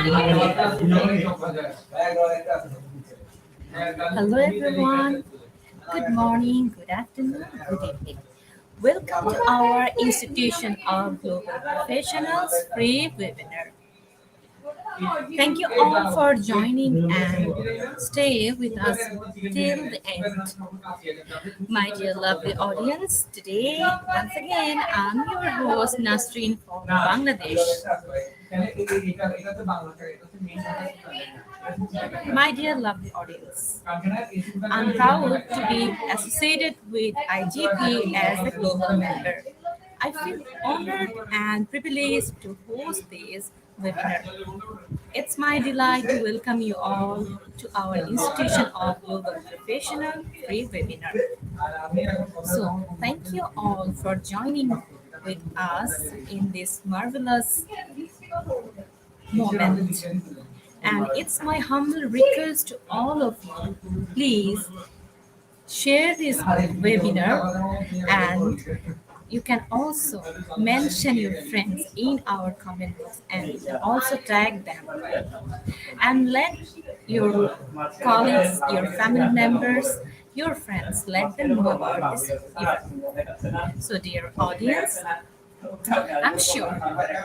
Hello everyone. Good morning, good afternoon, good evening. Welcome to our Institution of Global Professionals free webinar. Thank you all for joining and stay with us till the end. My dear lovely audience, today once again I'm your host Nasreen from Bangladesh. My dear lovely audience, I'm proud to be associated with IGP as a global member. I feel honored and privileged to host this webinar. It's my delight to welcome you all to our Institution of Global Professional free webinar. So, thank you all for joining with us in this marvelous moment. And it's my humble request to all of you, please share this webinar, and you can also mention your friends in our comment box and also tag them and let your colleagues, your family members, your friends, let them know about this event. So dear audience, I'm sure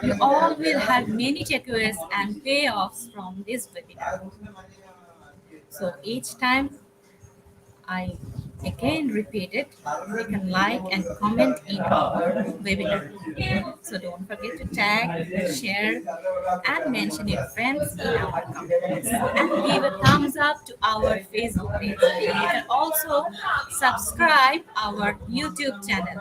you all will have many takeaways and payoffs from this webinar. So each time I again repeat it, you can like and comment in our webinar. So don't forget to tag, share, and mention your friends in our comments. And give a thumbs up to our Facebook page. And you can also subscribe our YouTube channel.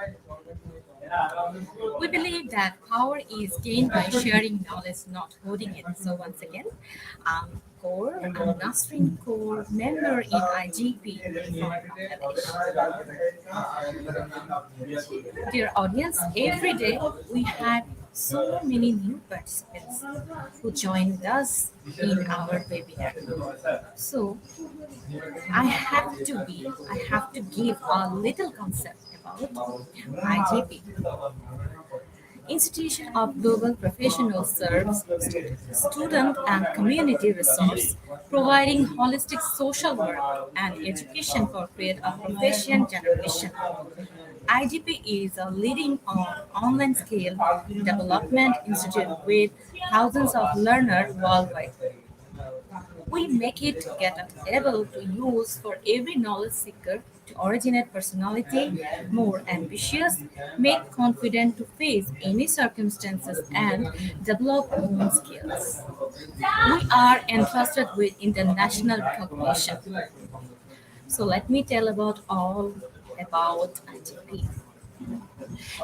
We believe that power is gained by sharing knowledge, not holding it. So once again, I'm Nasrin Kaur, member in IGP from Bangladesh. Dear audience, every day we have so many new participants who joined us in our webinar. So I have to give a little concept about IGP. Institution of Global Professionals serves student and community resource, providing holistic social work and education for create a profession generation. IGP is a leading online scale development institute with thousands of learners worldwide. We make it get able to use for every knowledge seeker to originate personality, more ambitious, make confident to face any circumstances and develop own skills. We are entrusted with international recognition. So let me tell about all about IGP.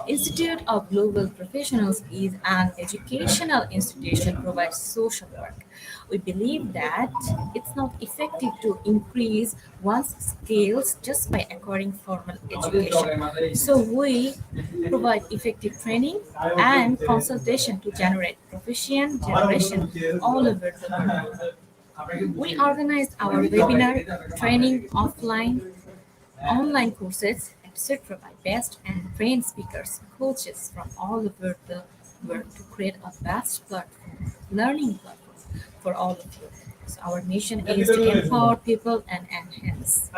Institute of Global Professionals is an educational institution provides social work. We believe that it's not effective to increase one's skills just by acquiring formal education. So we provide effective training and consultation to generate proficient generation all over the world. We organized our webinar training offline online courses, etc., by best and trained speakers, coaches from all over the world to create a vast platform, learning platform for all of you. So our mission is to empower people and enhance.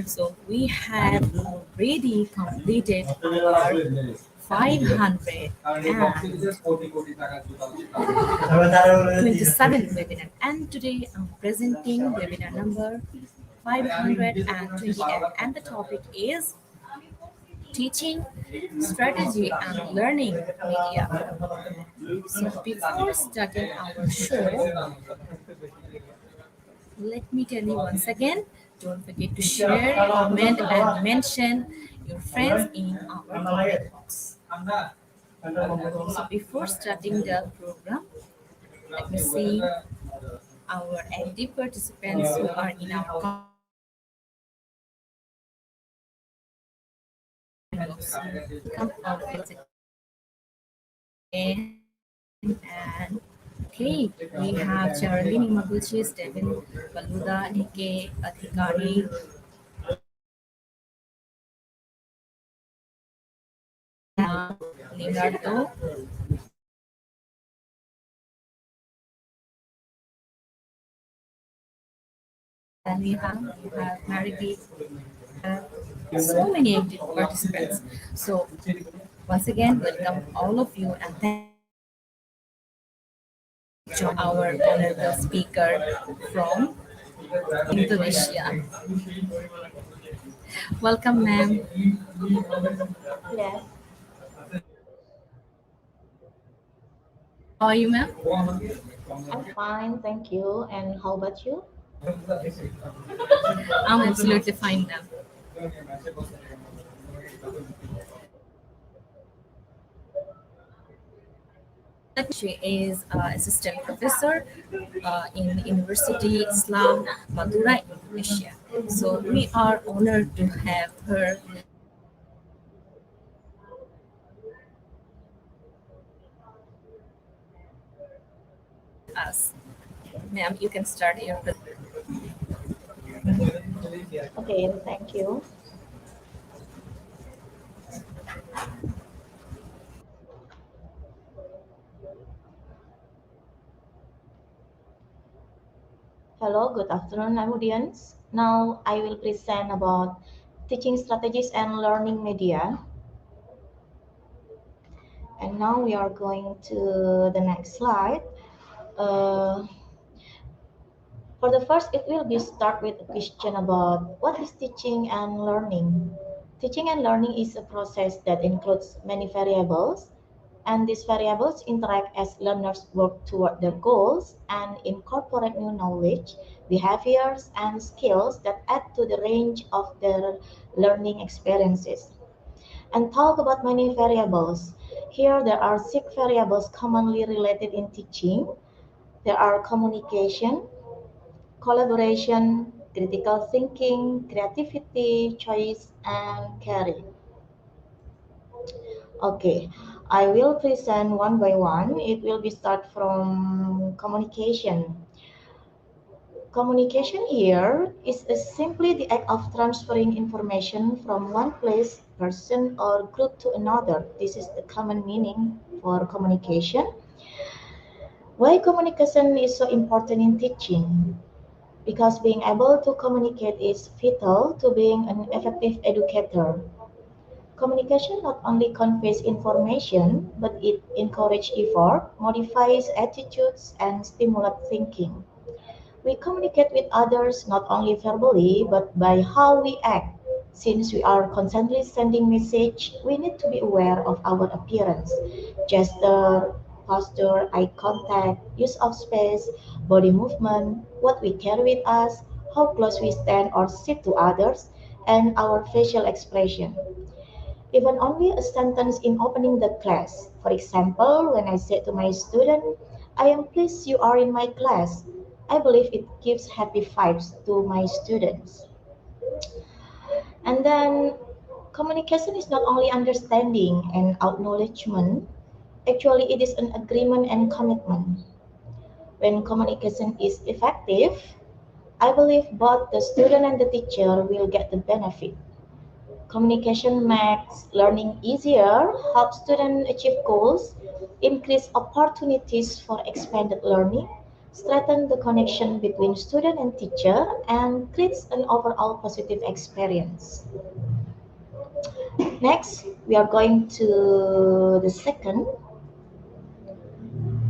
So we have already completed our 527 webinar, and today I'm presenting webinar number 528, and the topic is teaching strategy and learning media. So before starting our show, let me tell you once again, don't forget to share, comment, and mention your friends in our comment box. So before starting the program, let me see our active participants who are in our comment box. Come on, let's again. And okay, we have Geraldine Imaguchi, Stephen Baluda, A.K. Adhikari, Leonardo, Neha, you have Marigit, have so many active participants. So once again, welcome all of you and thank you to our honorable speaker from Indonesia. Welcome, ma'am. Yes, How are you, ma'am? I'm fine, thank you. And how about you? I'm absolutely fine, ma'am. She is assistant professor in University Islam Madura, Indonesia. So we are honored to have her with us. Ma'am, you can start your Okay, thank you. Hello, good afternoon, audience. Now I will present about teaching strategies and learning media. And now we are going to the next slide. Uh, for the first, it will be start with a question about what is teaching and learning. Teaching and learning is a process that includes many variables, and these variables interact as learners work toward their goals and incorporate new knowledge, behaviors, and skills that add to the range of their learning experiences. And talk about many variables. Here there are six variables commonly related in teaching. There are communication, collaboration, critical thinking, creativity, choice, and caring. Okay, I will present one by one. It will be start from communication. Communication here is simply the act of transferring information from one place, person, or group to another. This is the common meaning for communication. Why communication is so important in teaching? Because being able to communicate is vital to being an effective educator. Communication not only conveys information, but it encourages effort, modifies attitudes, and stimulates thinking. We communicate with others not only verbally, but by how we act. Since we are constantly sending message, we need to be aware of our appearance, gesture, posture, eye contact, use of space, body movement, what we carry with us, how close we stand or sit to others, and our facial expression. Even only a sentence in opening the class. For example, when I say to my student, I am pleased you are in my class, I believe it gives happy vibes to my students. And then communication is not only understanding and acknowledgement, actually it is an agreement and commitment. When communication is effective, I believe both the student and the teacher will get the benefit. Communication makes learning easier, helps students achieve goals, increase opportunities for expanded learning, strengthen the connection between student and teacher, and creates an overall positive experience. Next, we are going to the second.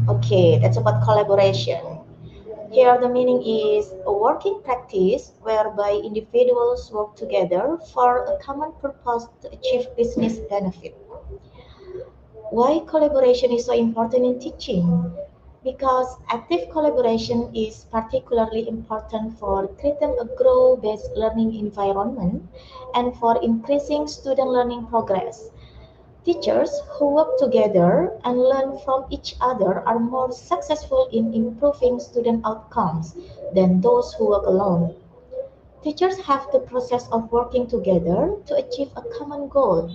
Okay, that's about collaboration. Here, the meaning is a working practice whereby individuals work together for a common purpose to achieve business benefit. Why collaboration is so important in teaching? Because active collaboration is particularly important for creating a grow-based learning environment and for increasing student learning progress. Teachers who work together and learn from each other are more successful in improving student outcomes than those who work alone. Teachers have the process of working together to achieve a common goal,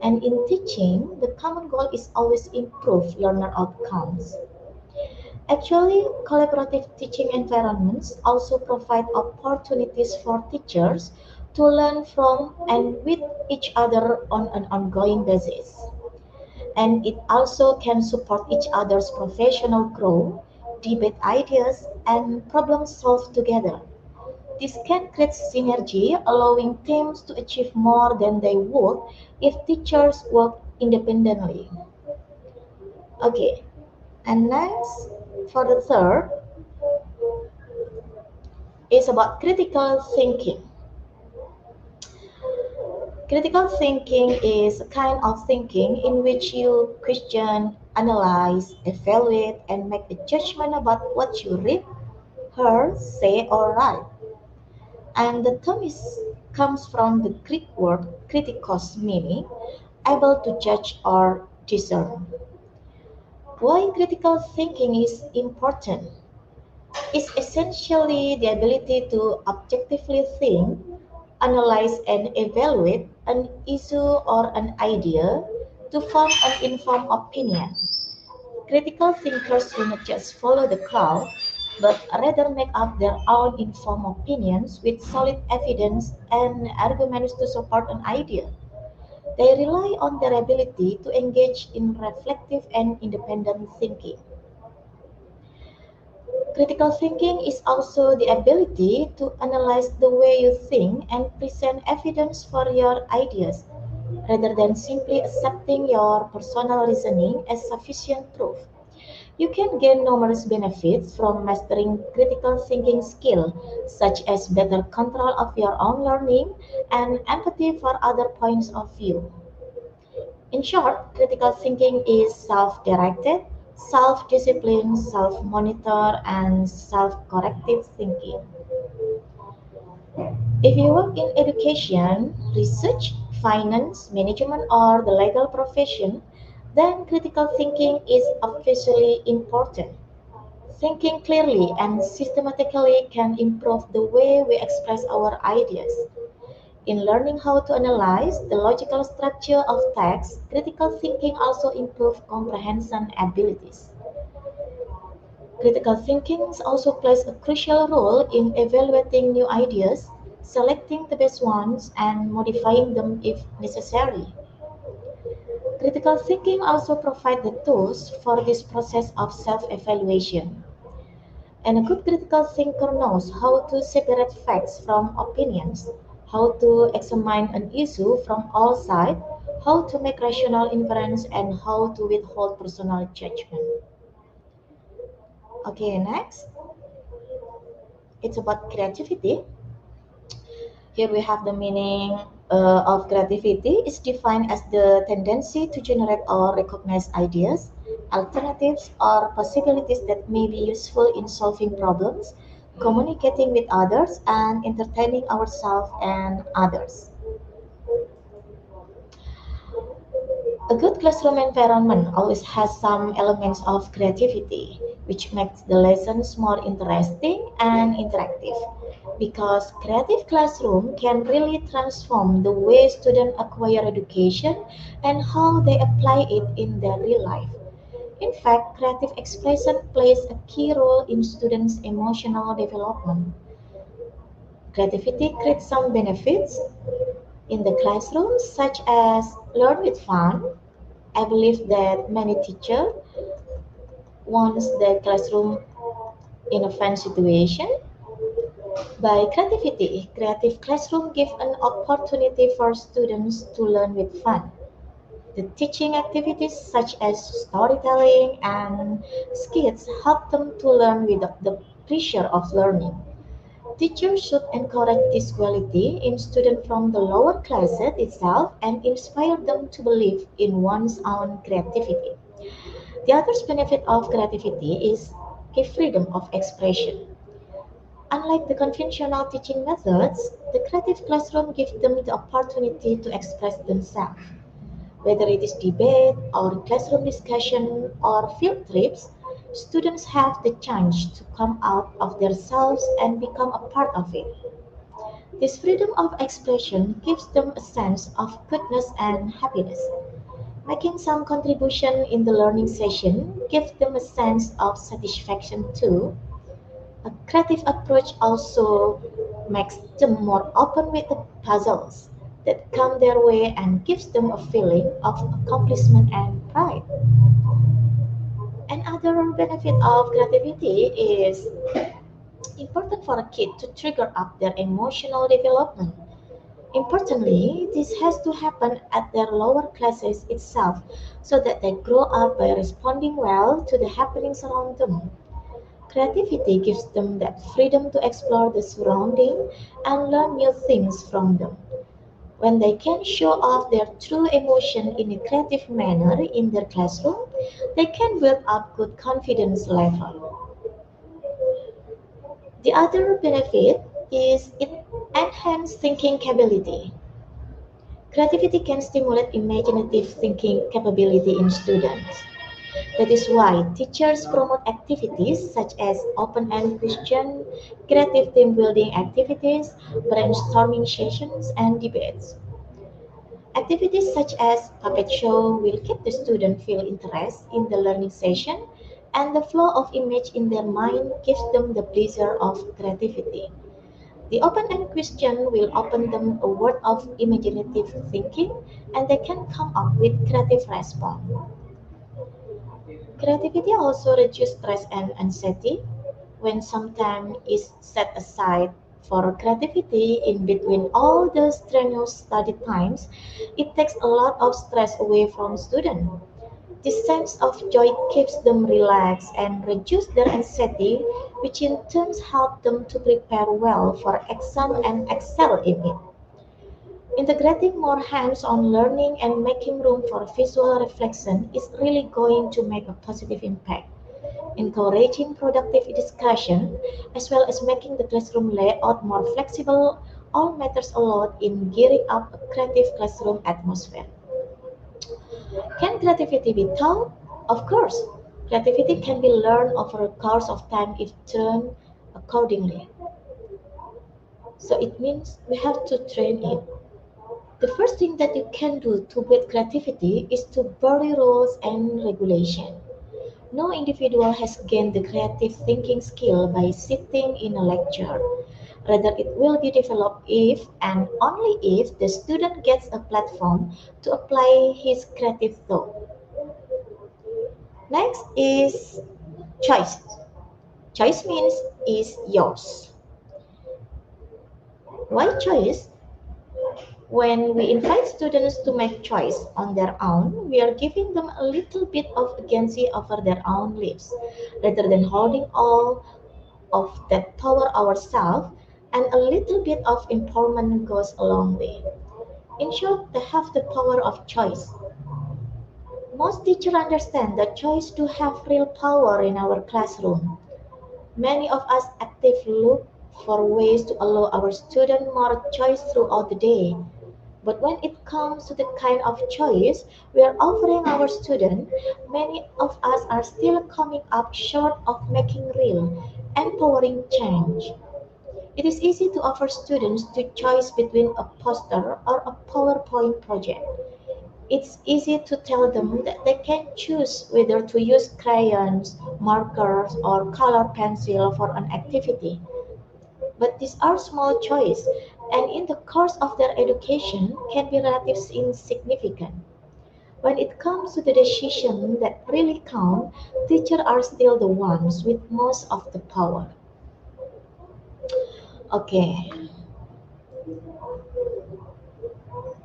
and in teaching, the common goal is always improve learner outcomes. Actually, collaborative teaching environments also provide opportunities for teachers to learn from and with each other on an ongoing basis. And it also can support each other's professional growth, debate ideas, and problem solve together. This can create synergy, allowing teams to achieve more than they would if teachers work independently. Okay, and next, for the third, is about critical thinking. Critical thinking is a kind of thinking in which you question, analyze, evaluate, and make a judgment about what you read, heard, say, or write. And the term comes from the Greek word kritikos, meaning able to judge or discern. Why critical thinking is important is essentially the ability to objectively think, analyze, and evaluate an issue or an idea to form an informed opinion. Critical thinkers do not just follow the crowd, but rather make up their own informed opinions with solid evidence and arguments to support an idea. They rely on their ability to engage in reflective and independent thinking. Critical thinking is also the ability to analyze the way you think and present evidence for your ideas, rather than simply accepting your personal reasoning as sufficient proof. You can gain numerous benefits from mastering critical thinking skill, such as better control of your own learning and empathy for other points of view. In short, critical thinking is self-directed, self-disciplined, self-monitor, and self-corrective thinking. If you work in education, research, finance, management, or the legal profession, then critical thinking is obviously important. Thinking clearly and systematically can improve the way we express our ideas. In learning how to analyze the logical structure of text, critical thinking also improves comprehension abilities. Critical thinking also plays a crucial role in evaluating new ideas, selecting the best ones, and modifying them if necessary. Critical thinking also provides the tools for this process of self-evaluation. And a good critical thinker knows how to separate facts from opinions, how to examine an issue from all sides, how to make rational inference, and how to withhold personal judgment. Okay, next, it's about creativity. Here we have the meaning of creativity is defined as the tendency to generate or recognize ideas, alternatives, or possibilities that may be useful in solving problems, communicating with others, and entertaining ourselves and others. A good classroom environment always has some elements of creativity, which makes the lessons more interesting and interactive. Because creative classroom can really transform the way students acquire education and how they apply it in their real life. In fact, creative expression plays a key role in students' emotional development. Creativity creates some benefits in the classroom, such as learn with fun. I believe that many teachers want the classroom in a fun situation. By creativity, creative classroom give an opportunity for students to learn with fun. The teaching activities such as storytelling and skits help them to learn without the pressure of learning. Teachers should encourage this quality in students from the lower classes itself and inspire them to believe in one's own creativity. The other benefit of creativity is a freedom of expression. Unlike the conventional teaching methods, the creative classroom gives them the opportunity to express themselves. Whether it is debate or classroom discussion or field trips, students have the chance to come out of themselves and become a part of it. This freedom of expression gives them a sense of goodness and happiness. Making some contribution in the learning session gives them a sense of satisfaction too. A creative approach also makes them more open with the puzzles that come their way and gives them a feeling of accomplishment and pride. Another benefit of creativity is important for a kid to trigger up their emotional development. Importantly, this has to happen at their lower classes itself so that they grow up by responding well to the happenings around them. Creativity gives them that freedom to explore the surrounding and learn new things from them. When they can show off their true emotion in a creative manner in their classroom, they can build up good confidence level. The other benefit is it enhances thinking capability. Creativity can stimulate imaginative thinking capability in students. That is why teachers promote activities such as open-end question, creative team building activities, brainstorming sessions, and debates. Activities such as puppet show will keep the student feel interest in the learning session, and the flow of image in their mind gives them the pleasure of creativity. The open-end question will open them a world of imaginative thinking, and they can come up with creative response. Creativity also reduces stress and anxiety. When some time is set aside for creativity in between all the strenuous study times, it takes a lot of stress away from students. This sense of joy keeps them relaxed and reduce their anxiety, which in turn help them to prepare well for exam and excel in it. Integrating more hands-on learning and making room for visual reflection is really going to make a positive impact, encouraging productive discussion as well as making the classroom layout more flexible all matters a lot in gearing up a creative classroom atmosphere. Can creativity be taught? Of course, creativity can be learned over a course of time if trained accordingly. So it means we have to train it. The first thing that you can do to build creativity is to bury rules and regulation. No individual has gained the creative thinking skill by sitting in a lecture. Rather, it will be developed if and only if the student gets a platform to apply his creative thought. Next is choice. Choice means is yours. Why choice? When we invite students to make choice on their own, we are giving them a little bit of agency over their own lives, rather than holding all of that power ourselves, and a little bit of empowerment goes a long way. In short, they have the power of choice. Most teachers understand that choice to have real power in our classroom. Many of us actively look for ways to allow our students more choice throughout the day. But when it comes to the kind of choice we are offering our students, many of us are still coming up short of making real, empowering change. It is easy to offer students to choose between a poster or a PowerPoint project. It's easy to tell them that they can choose whether to use crayons, markers, or color pencil for an activity. But these are small choices, and in the course of their education can be relatively insignificant. When it comes to the decision that really count, teachers are still the ones with most of the power. Okay,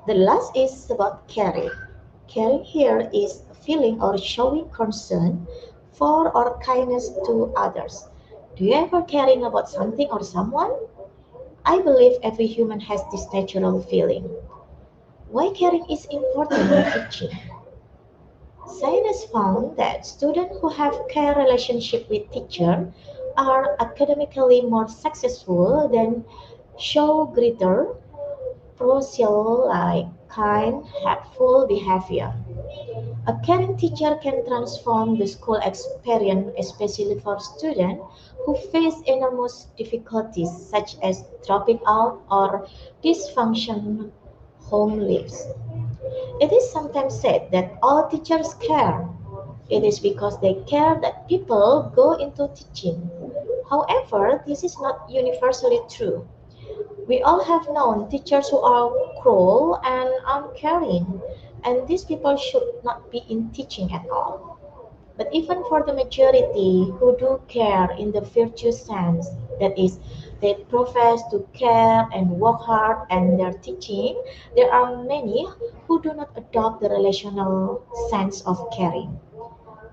the last is about caring. Caring here is feeling or showing concern for or kindness to others. Do you ever caring about something or someone? I believe every human has this natural feeling. Why caring is important in teaching? Science found that students who have care relationship with teacher are academically more successful than show greater prosocial like kind, helpful behavior. A caring teacher can transform the school experience, especially for students who face enormous difficulties such as dropping out or dysfunctional home lives. It is sometimes said that all teachers care. It is because they care that people go into teaching. However, this is not universally true. We all have known teachers who are cruel and uncaring, and these people should not be in teaching at all. But even for the majority who do care in the virtue sense, that is, they profess to care and work hard and their teaching, there are many who do not adopt the relational sense of caring.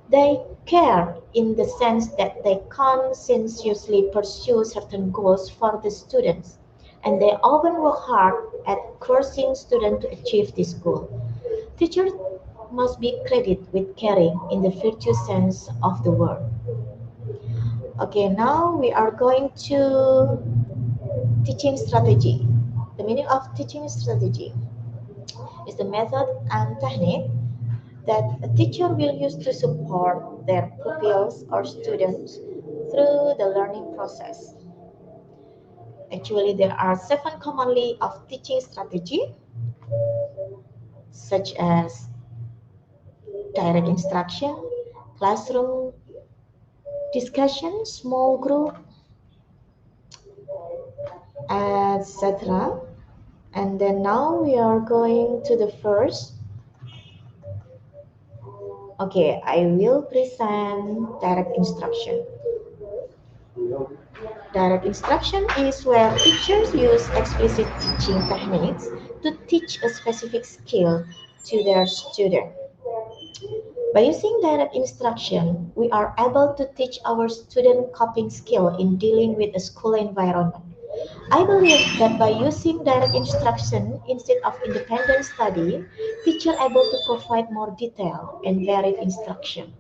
They care in the sense that they conscientiously pursue certain goals for the students, and they often work hard at coercing students to achieve this goal. Teachers must be credited with caring in the virtue sense of the word. Okay, now we are going to teaching strategy. The meaning of teaching strategy is the method and technique that a teacher will use to support their pupils or students through the learning process. Actually, there are seven commonly of teaching strategy, such as direct instruction, classroom discussion, small group, etc. And then now we are going to the first. Okay, I will present direct instruction. Direct instruction is where teachers use explicit teaching techniques to teach a specific skill to their student. By using direct instruction, we are able to teach our student coping skill in dealing with a school environment. I believe that by using direct instruction instead of independent study, teachers are able to provide more detailed and varied instruction.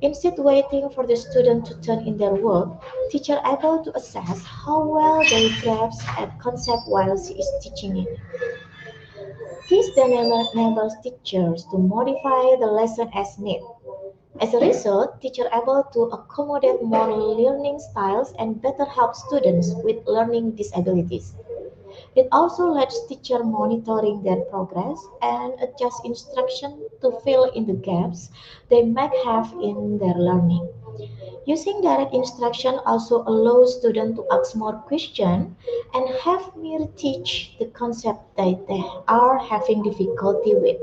Instead waiting for the student to turn in their work, teacher able to assess how well they grasp a concept while she is teaching it. This then enables teachers to modify the lesson as needed. As a result, teachers are able to accommodate more learning styles and better help students with learning disabilities. It also lets teachers monitoring their progress and adjust instruction to fill in the gaps they might have in their learning. Using direct instruction also allows students to ask more questions and have me teach the concept that they are having difficulty with.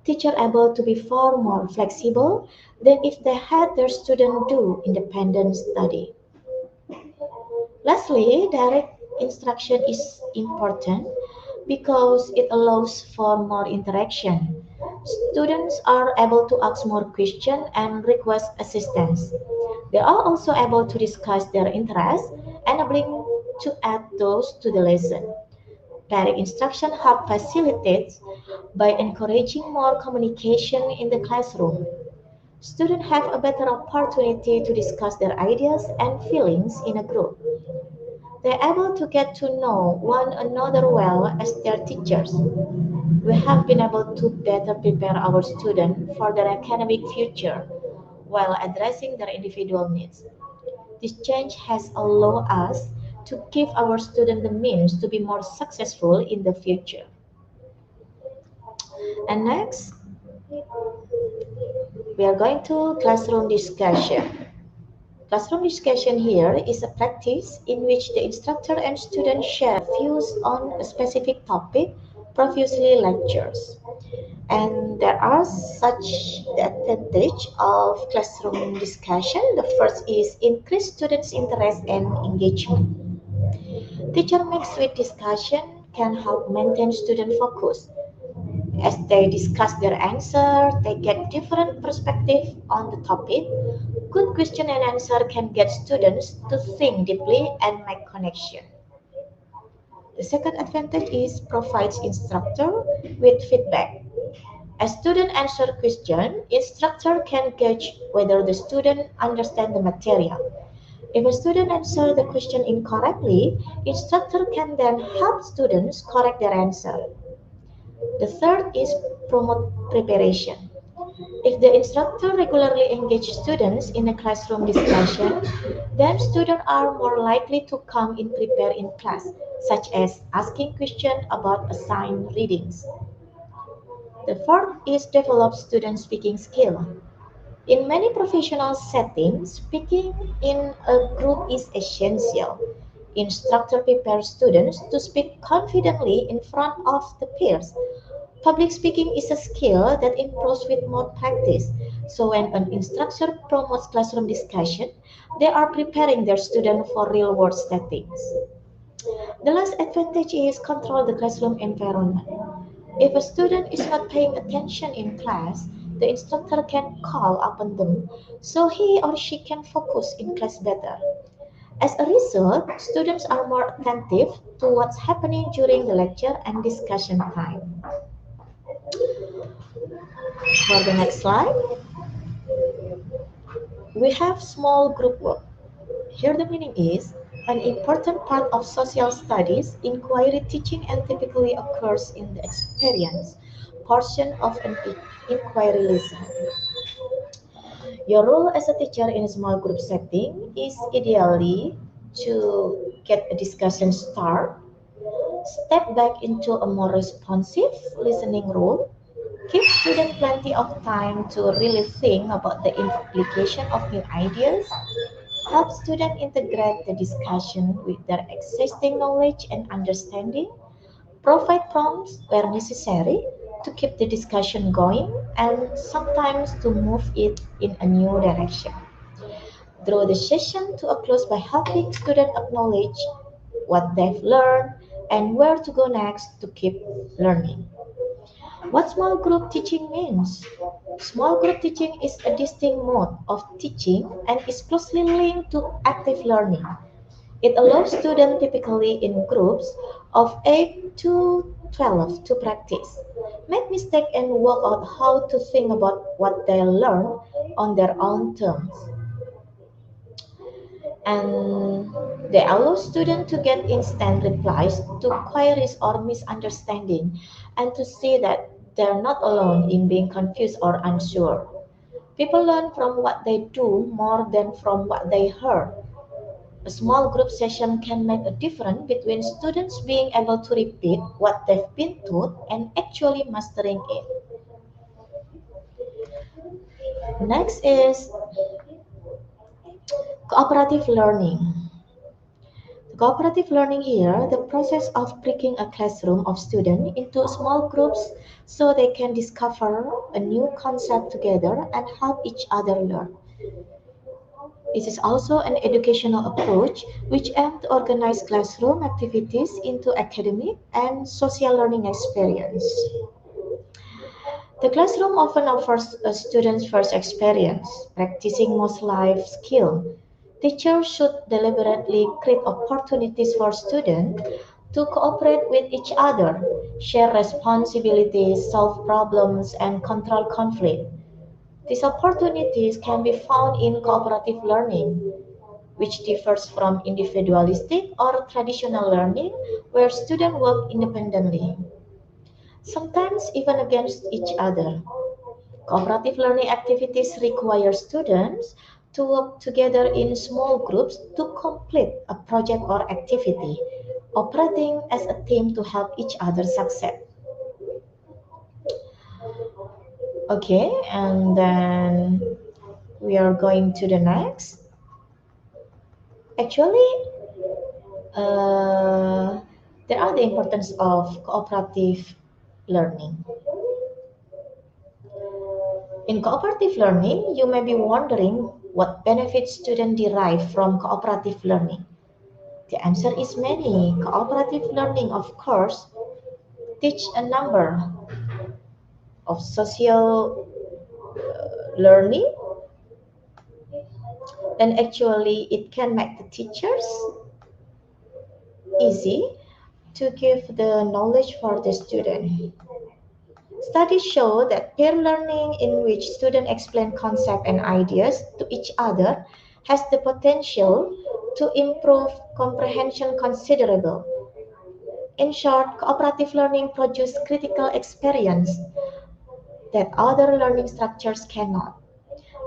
Teachers are able to be far more flexible than if they had their students do independent study. Lastly, direct instruction is important because it allows for more interaction. Students are able to ask more questions and request assistance. They are also able to discuss their interests, enabling to add those to the lesson. Direct instruction help facilitate by encouraging more communication in the classroom. Students have a better opportunity to discuss their ideas and feelings in a group. They are able to get to know one another well as their teachers. We have been able to better prepare our students for their academic future while addressing their individual needs. This change has allowed us to give our students the means to be more successful in the future. And next, we are going to classroom discussion. Classroom discussion here is a practice in which the instructor and student share views on a specific topic, previously lectures. And there are such the advantage of classroom discussion. The first is increase students' interest and engagement. Teacher mixed with discussion can help maintain student focus. As they discuss their answer, they get different perspective on the topic. Good question and answer can get students to think deeply and make connection. The second advantage is provides instructor with feedback. As student answer question, instructor can gauge whether the student understand the material. If a student answer the question incorrectly, instructor can then help students correct their answer. The third is promote preparation. If the instructor regularly engages students in a classroom discussion, then students are more likely to come in prepared in class, such as asking questions about assigned readings. The fourth is develop student speaking skill. In many professional settings, speaking in a group is essential. Instructor prepares students to speak confidently in front of the peers. Public speaking is a skill that improves with more practice. So when an instructor promotes classroom discussion, they are preparing their student for real world settings. The last advantage is control the classroom environment. If a student is not paying attention in class, the instructor can call upon them so he or she can focus in class better. As a result, students are more attentive to what's happening during the lecture and discussion time. For the next slide, we have small group work. Here the meaning is an important part of social studies, inquiry teaching and typically occurs in the experience portion of an inquiry lesson. Your role as a teacher in a small group setting is ideally to get a discussion start, step back into a more responsive listening role, give students plenty of time to really think about the implication of new ideas, help students integrate the discussion with their existing knowledge and understanding, provide prompts where necessary to keep the discussion going, and sometimes to move it in a new direction. Draw the session to a close by helping students acknowledge what they've learned and where to go next to keep learning. What small group teaching means? Small group teaching is a distinct mode of teaching and is closely linked to active learning. It allows students, typically in groups of 8 to 12, to practice, make mistakes, and work out how to think about what they learn on their own terms. And they allow students to get instant replies to queries or misunderstanding and to see that they're not alone in being confused or unsure. People learn from what they do more than from what they heard. A small group session can make a difference between students being able to repeat what they've been taught and actually mastering it. Next is cooperative learning. Cooperative learning here, the process of breaking a classroom of students into small groups so they can discover a new concept together and help each other learn. It is also an educational approach which aims to organize classroom activities into academic and social learning experience. The classroom often offers a student's first experience, practicing most life skills. Teachers should deliberately create opportunities for students to cooperate with each other, share responsibilities, solve problems, and control conflict. These opportunities can be found in cooperative learning, which differs from individualistic or traditional learning, where students work independently, sometimes even against each other. Cooperative learning activities require students to work together in small groups to complete a project or activity, operating as a team to help each other succeed. Okay, and then we are going to the next. Actually, uh, there are the importance of cooperative learning. In cooperative learning, you may be wondering what benefits students derive from cooperative learning. The answer is many. Cooperative learning, of course, teach a number of social learning, and actually it can make the teachers easy to give the knowledge for the student. Studies show that peer learning in which students explain concepts and ideas to each other has the potential to improve comprehension considerable. In short, cooperative learning produces critical experience that other learning structures cannot.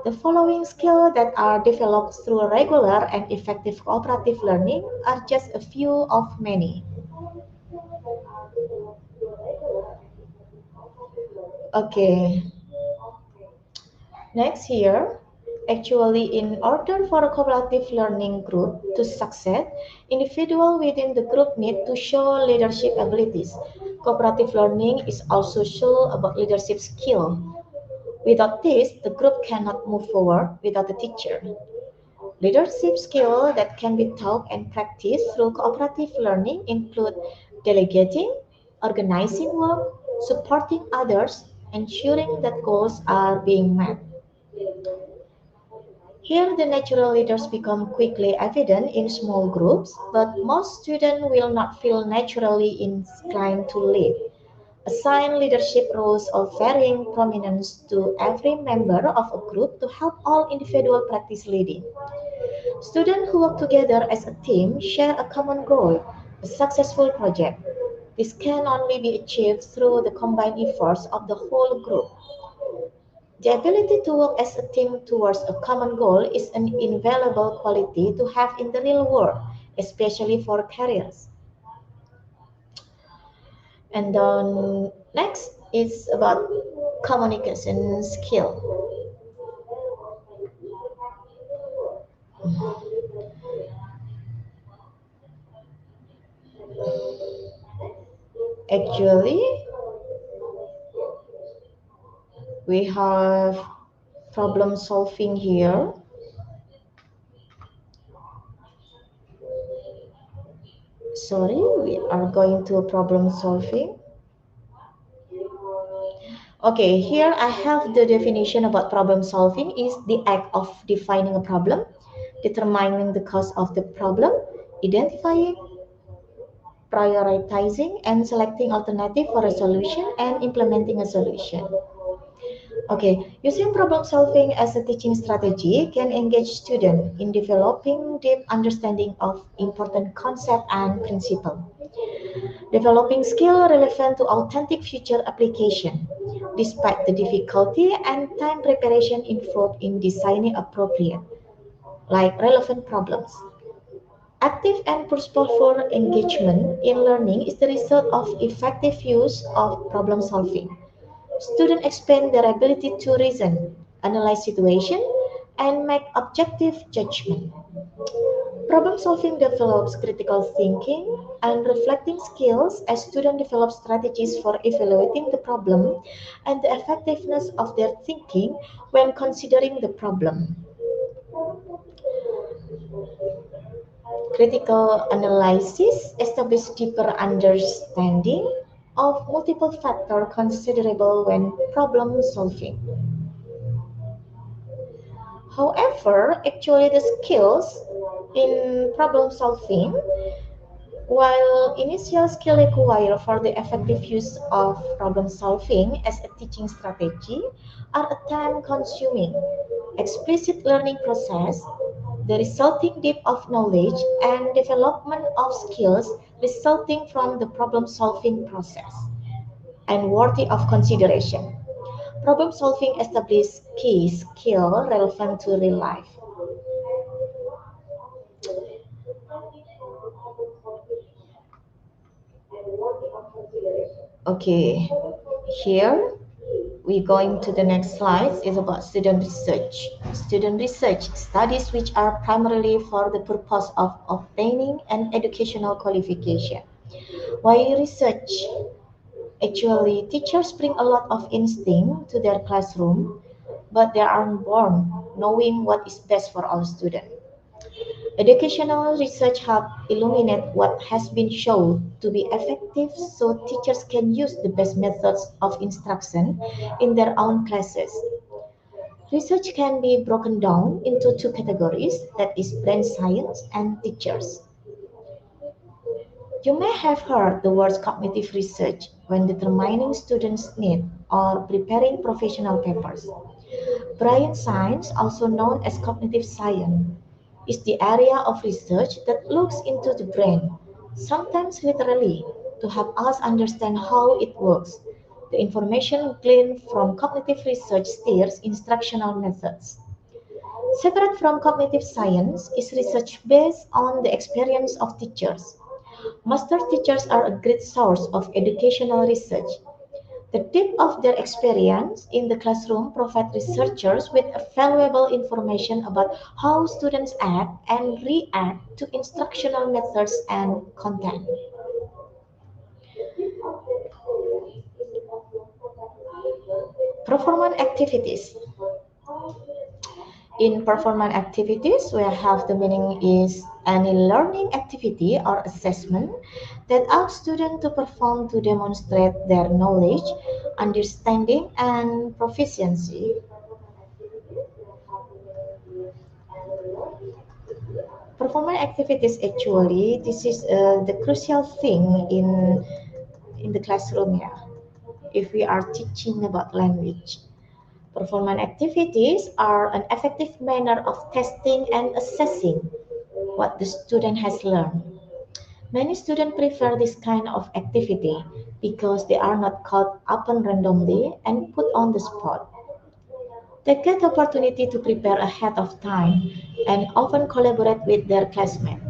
The following skills that are developed through regular and effective cooperative learning are just a few of many. Okay, next here, actually in order for a cooperative learning group to succeed, individuals within the group need to show leadership abilities. Cooperative learning is also show about leadership skill. Without this, the group cannot move forward without the teacher. Leadership skills that can be taught and practiced through cooperative learning include delegating, organizing work, supporting others, ensuring that goals are being met. Here, the natural leaders become quickly evident in small groups, but most students will not feel naturally inclined to lead. Assign leadership roles of varying prominence to every member of a group to help all individuals practice leading. Students who work together as a team share a common goal, a successful project. This can only be achieved through the combined efforts of the whole group. The ability to work as a team towards a common goal is an invaluable quality to have in the real world, especially for careers. And then next is about communication skill. Actually, we have problem solving here. Sorry, we are going to problem solving. Okay, here I have the definition about problem solving is the act of defining a problem, determining the cause of the problem, identifying, prioritizing, and selecting alternative for a solution and implementing a solution. Okay, using problem solving as a teaching strategy can engage students in developing deep understanding of important concept and principle. Developing skill relevant to authentic future application. Despite the difficulty and time preparation involved in designing appropriate, like relevant problems. Active and purposeful engagement in learning is the result of effective use of problem solving. Students expand their ability to reason, analyze situation, and make objective judgment. Problem solving develops critical thinking and reflecting skills as students develop strategies for evaluating the problem and the effectiveness of their thinking when considering the problem. Critical analysis establishes deeper understanding of multiple factors considerable when problem solving. However, actually the skills in problem solving, while initial skill required for the effective use of problem solving as a teaching strategy, are a time-consuming, explicit learning process, the resulting depth of knowledge and development of skills resulting from the problem solving process, and worthy of consideration. Problem solving establishes key skill relevant to real life. Okay, here we going to the next slide is about student research. Student research studies which are primarily for the purpose of obtaining an educational qualification. Why research? Actually, teachers bring a lot of instinct to their classroom, but they aren't born knowing what is best for all students. Educational research help illuminate what has been shown to be effective so teachers can use the best methods of instruction in their own classes. Research can be broken down into two categories, that is brain science and teachers. You may have heard the words cognitive research when determining students' need or preparing professional papers. Brain science, also known as cognitive science, is the area of research that looks into the brain, sometimes literally, to help us understand how it works. The information gleaned from cognitive research steers instructional methods. Separate from cognitive science is research based on the experience of teachers. Master teachers are a great source of educational research. The depth of their experience in the classroom provide researchers with valuable information about how students act and react to instructional methods and content. Performance activities. In performance activities, we have the meaning is any learning activity or assessment that asks students to perform to demonstrate their knowledge, understanding, and proficiency. Performance activities actually, this is the crucial thing in the classroom. Yeah, if we are teaching about language. Performance activities are an effective manner of testing and assessing what the student has learned. Many students prefer this kind of activity because they are not caught upon randomly and put on the spot. They get the opportunity to prepare ahead of time and often collaborate with their classmates.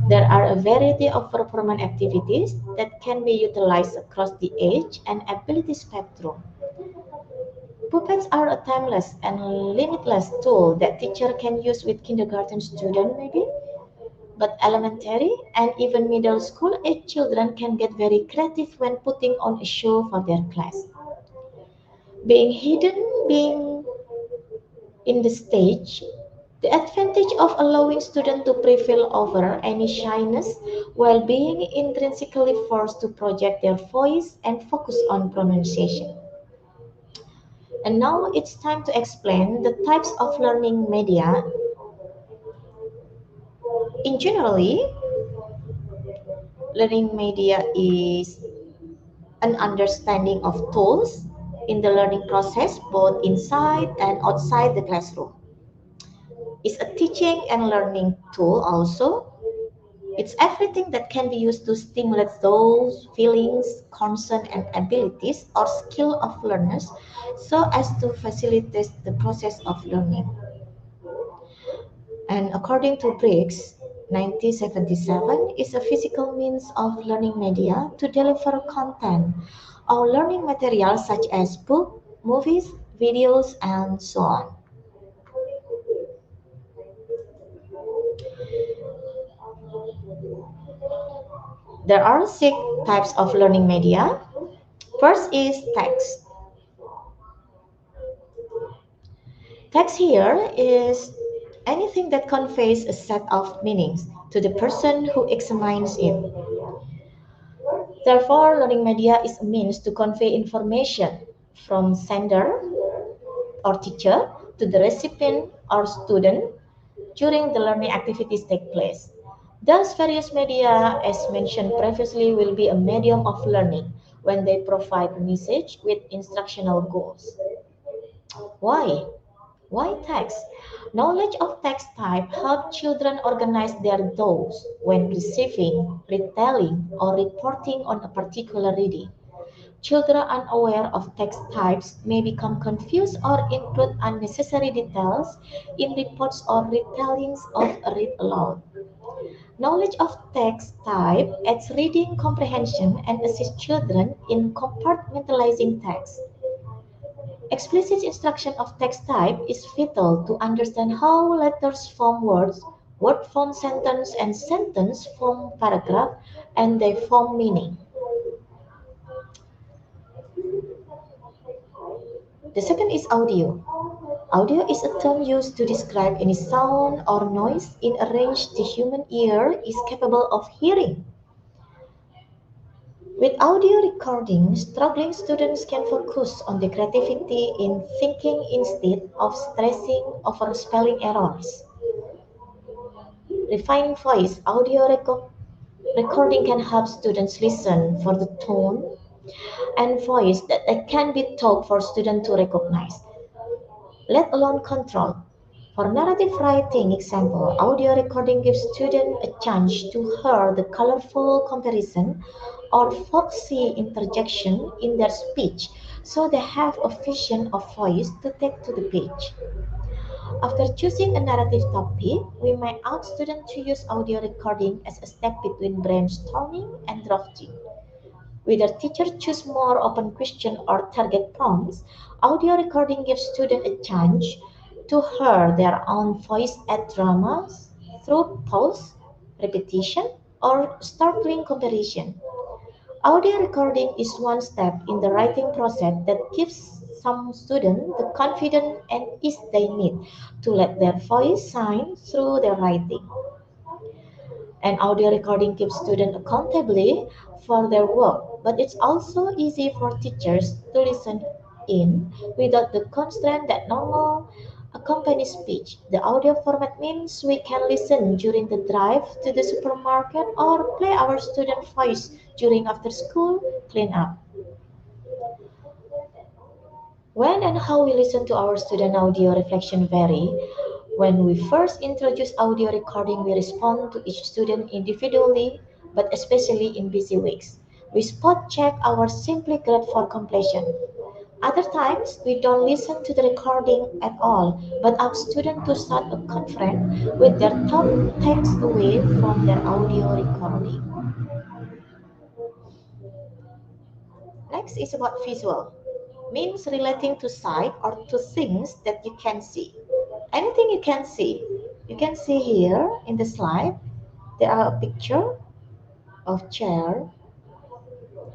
There are a variety of performance activities that can be utilized across the age and ability spectrum. Puppets are a timeless and limitless tool that teacher can use with kindergarten students maybe, but elementary and even middle school age children can get very creative when putting on a show for their class. Being hidden, being in the stage, the advantage of allowing students to prevail over any shyness while being intrinsically forced to project their voice and focus on pronunciation. And now it's time to explain the types of learning media. In generally, learning media is an understanding of tools in the learning process both inside and outside the classroom. It's a teaching and learning tool also. It's everything that can be used to stimulate those feelings, concern, and abilities or skill of learners so as to facilitate the process of learning. And according to Briggs, 1977 is a physical means of learning media to deliver content or learning materials such as books, movies, videos, and so on. There are six types of learning media. First is text. Text here is anything that conveys a set of meanings to the person who examines it. Therefore, learning media is a means to convey information from sender or teacher to the recipient or student during the learning activities take place. Thus, various media, as mentioned previously, will be a medium of learning when they provide a message with instructional goals. Why? Why text? Knowledge of text type help children organize their thoughts when receiving, retelling, or reporting on a particular reading. Children unaware of text types may become confused or include unnecessary details in reports or retellings of a read aloud. Knowledge of text type aids reading comprehension and assists children in compartmentalizing text. Explicit instruction of text type is vital to understand how letters form words, word form sentence, and sentence form paragraph, and they form meaning. The second is audio. Audio is a term used to describe any sound or noise in a range the human ear is capable of hearing. With audio recording, struggling students can focus on the creativity in thinking instead of stressing over spelling errors. Refining voice, recording can help students listen for the tone and voice that can be taught for students to recognize, let alone control. For narrative writing example, audio recording gives students a chance to hear the colorful comparison or folksy interjection in their speech so they have a vision of voice to take to the page. After choosing a narrative topic, we might ask students to use audio recording as a step between brainstorming and drafting. Whether teachers choose more open question or target prompts, audio recording gives students a chance to hear their own voice at dramas through pause, repetition, or startling comparison. Audio recording is one step in the writing process that gives some students the confidence and ease they need to let their voice shine through their writing. And audio recording keeps students accountable for their work, but it's also easy for teachers to listen in without the constraint that normal accompany speech. The audio format means we can listen during the drive to the supermarket or play our student voice during after school cleanup. When and how we listen to our student audio reflection vary. When we first introduce audio recording, we respond to each student individually, but especially in busy weeks. We spot check our simply grade for completion. Other times, we don't listen to the recording at all, but ask students to start a conference with their top takes away from their audio recording. Next is about visual, means relating to sight or to things that you can see. Anything you can see. You can see here in the slide, there are a picture of chair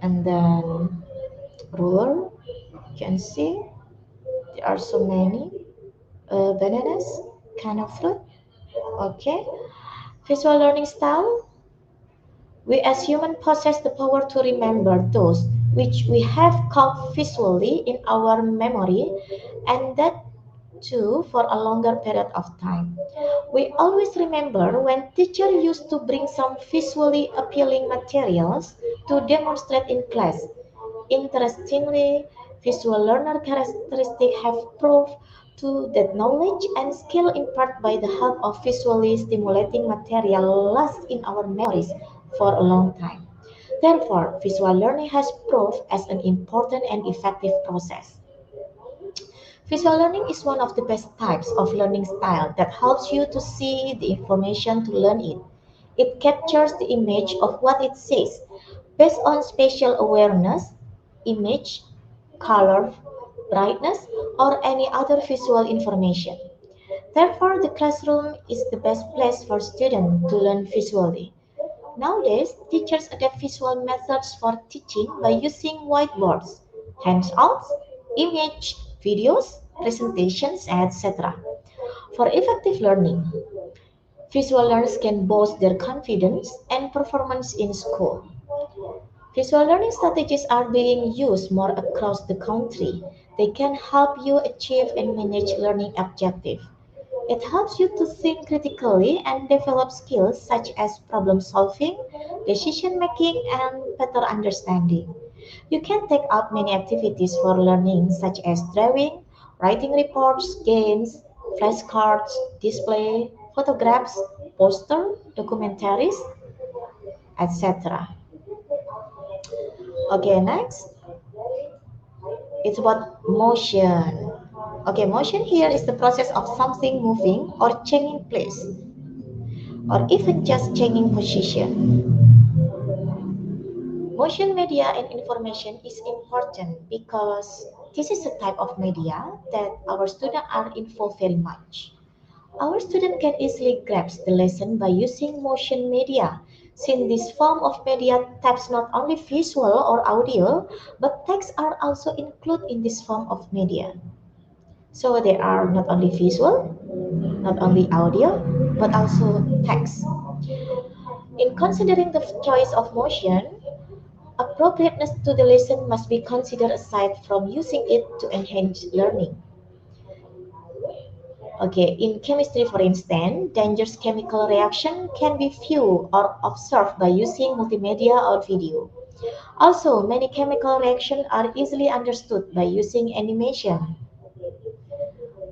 and then ruler. You can see there are so many bananas, kind of fruit. Okay. Visual learning style. We as humans possess the power to remember those which we have caught visually in our memory, and that too for a longer period of time. We always remember when teacher used to bring some visually appealing materials to demonstrate in class. Interestingly, visual learner characteristics have proved to that knowledge and skill imparted by the help of visually stimulating material lasts in our memories for a long time. Therefore, visual learning has proved as an important and effective process. Visual learning is one of the best types of learning style that helps you to see the information to learn it. It captures the image of what it says based on spatial awareness, image, color, brightness, or any other visual information. Therefore, the classroom is the best place for students to learn visually. Nowadays, teachers adapt visual methods for teaching by using whiteboards, handouts, image, videos, presentations, etc. For effective learning, visual learners can boost their confidence and performance in school. Visual learning strategies are being used more across the country. They can help you achieve and manage learning objectives. It helps you to think critically and develop skills such as problem solving, decision making, and better understanding. You can take up many activities for learning, such as drawing, writing reports, games, flashcards, display, photographs, poster, documentaries, etc. Okay, next it's about motion. Okay, motion here is the process of something moving or changing place, or even just changing position. Motion media and information is important because this is a type of media that our students are involved very much. Our student can easily grasp the lesson by using motion media, since this form of media types not only visual or audio, but text are also included in this form of media. So they are not only visual, not only audio, but also text. In considering the choice of motion, appropriateness to the lesson must be considered aside from using it to enhance learning. Okay, in chemistry, for instance, dangerous chemical reaction can be viewed or observed by using multimedia or video. Also, many chemical reactions are easily understood by using animation.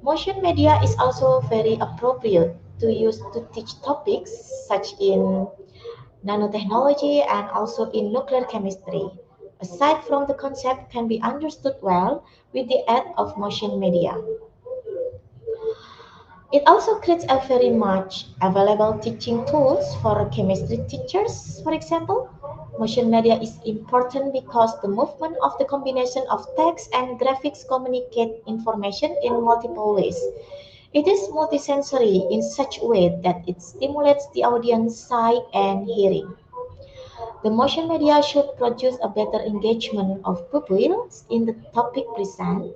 Motion media is also very appropriate to use to teach topics such in nanotechnology and also in nuclear chemistry. Aside from the concept can be understood well with the aid of motion media. It also creates a very much available teaching tools for chemistry teachers, for example. Motion media is important because the movement of the combination of text and graphics communicate information in multiple ways. It is multisensory in such a way that it stimulates the audience sight and hearing. The motion media should produce a better engagement of pupils in the topic present.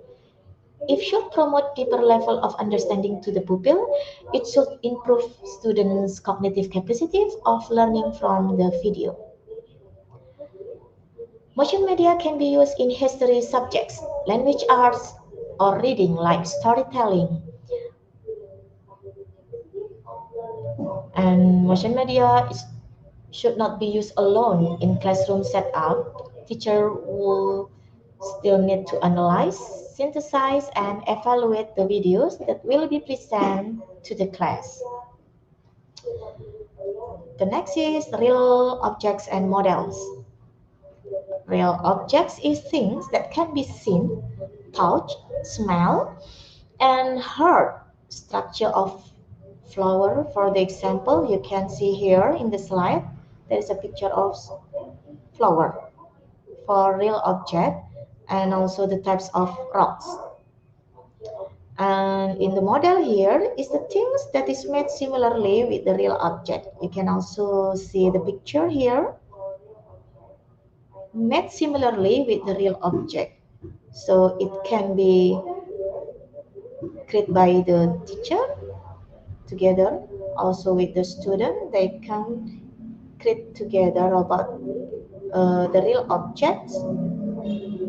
If should promote deeper level of understanding to the pupil, it should improve students' cognitive capacities of learning from the video. Motion media can be used in history subjects, language arts, or reading like storytelling. And motion media should not be used alone in classroom setup. Teacher will still need to analyze, synthesize, and evaluate the videos that will be presented to the class. The next is real objects and models. Real objects is things that can be seen, touched, smell, and heard. Structure of flower, for the example, you can see here in the slide, there is a picture of flower for real object and also the types of rocks. And in the model here is the things that is made similarly with the real object. You can also see the picture here made similarly with the real object. So it can be created by the teacher together also with the student. They can create together about the real objects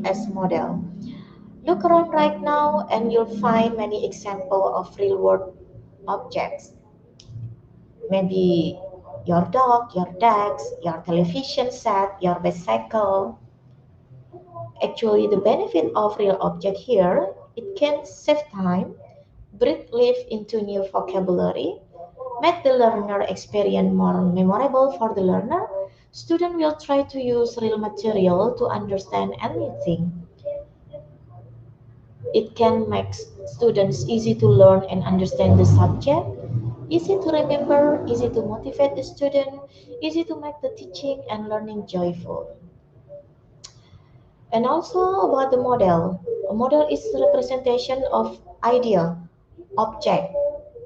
as model. Look around right now and you'll find many examples of real world objects. Maybe your dog, your desk, your television set, your bicycle. Actually, the benefit of real object here, it can save time, breathe life into new vocabulary, make the learner experience more memorable for the learner. Student will try to use real material to understand anything. It can make students easy to learn and understand the subject, easy to remember, easy to motivate the student, easy to make the teaching and learning joyful. And also about the model. A model is a representation of idea, object,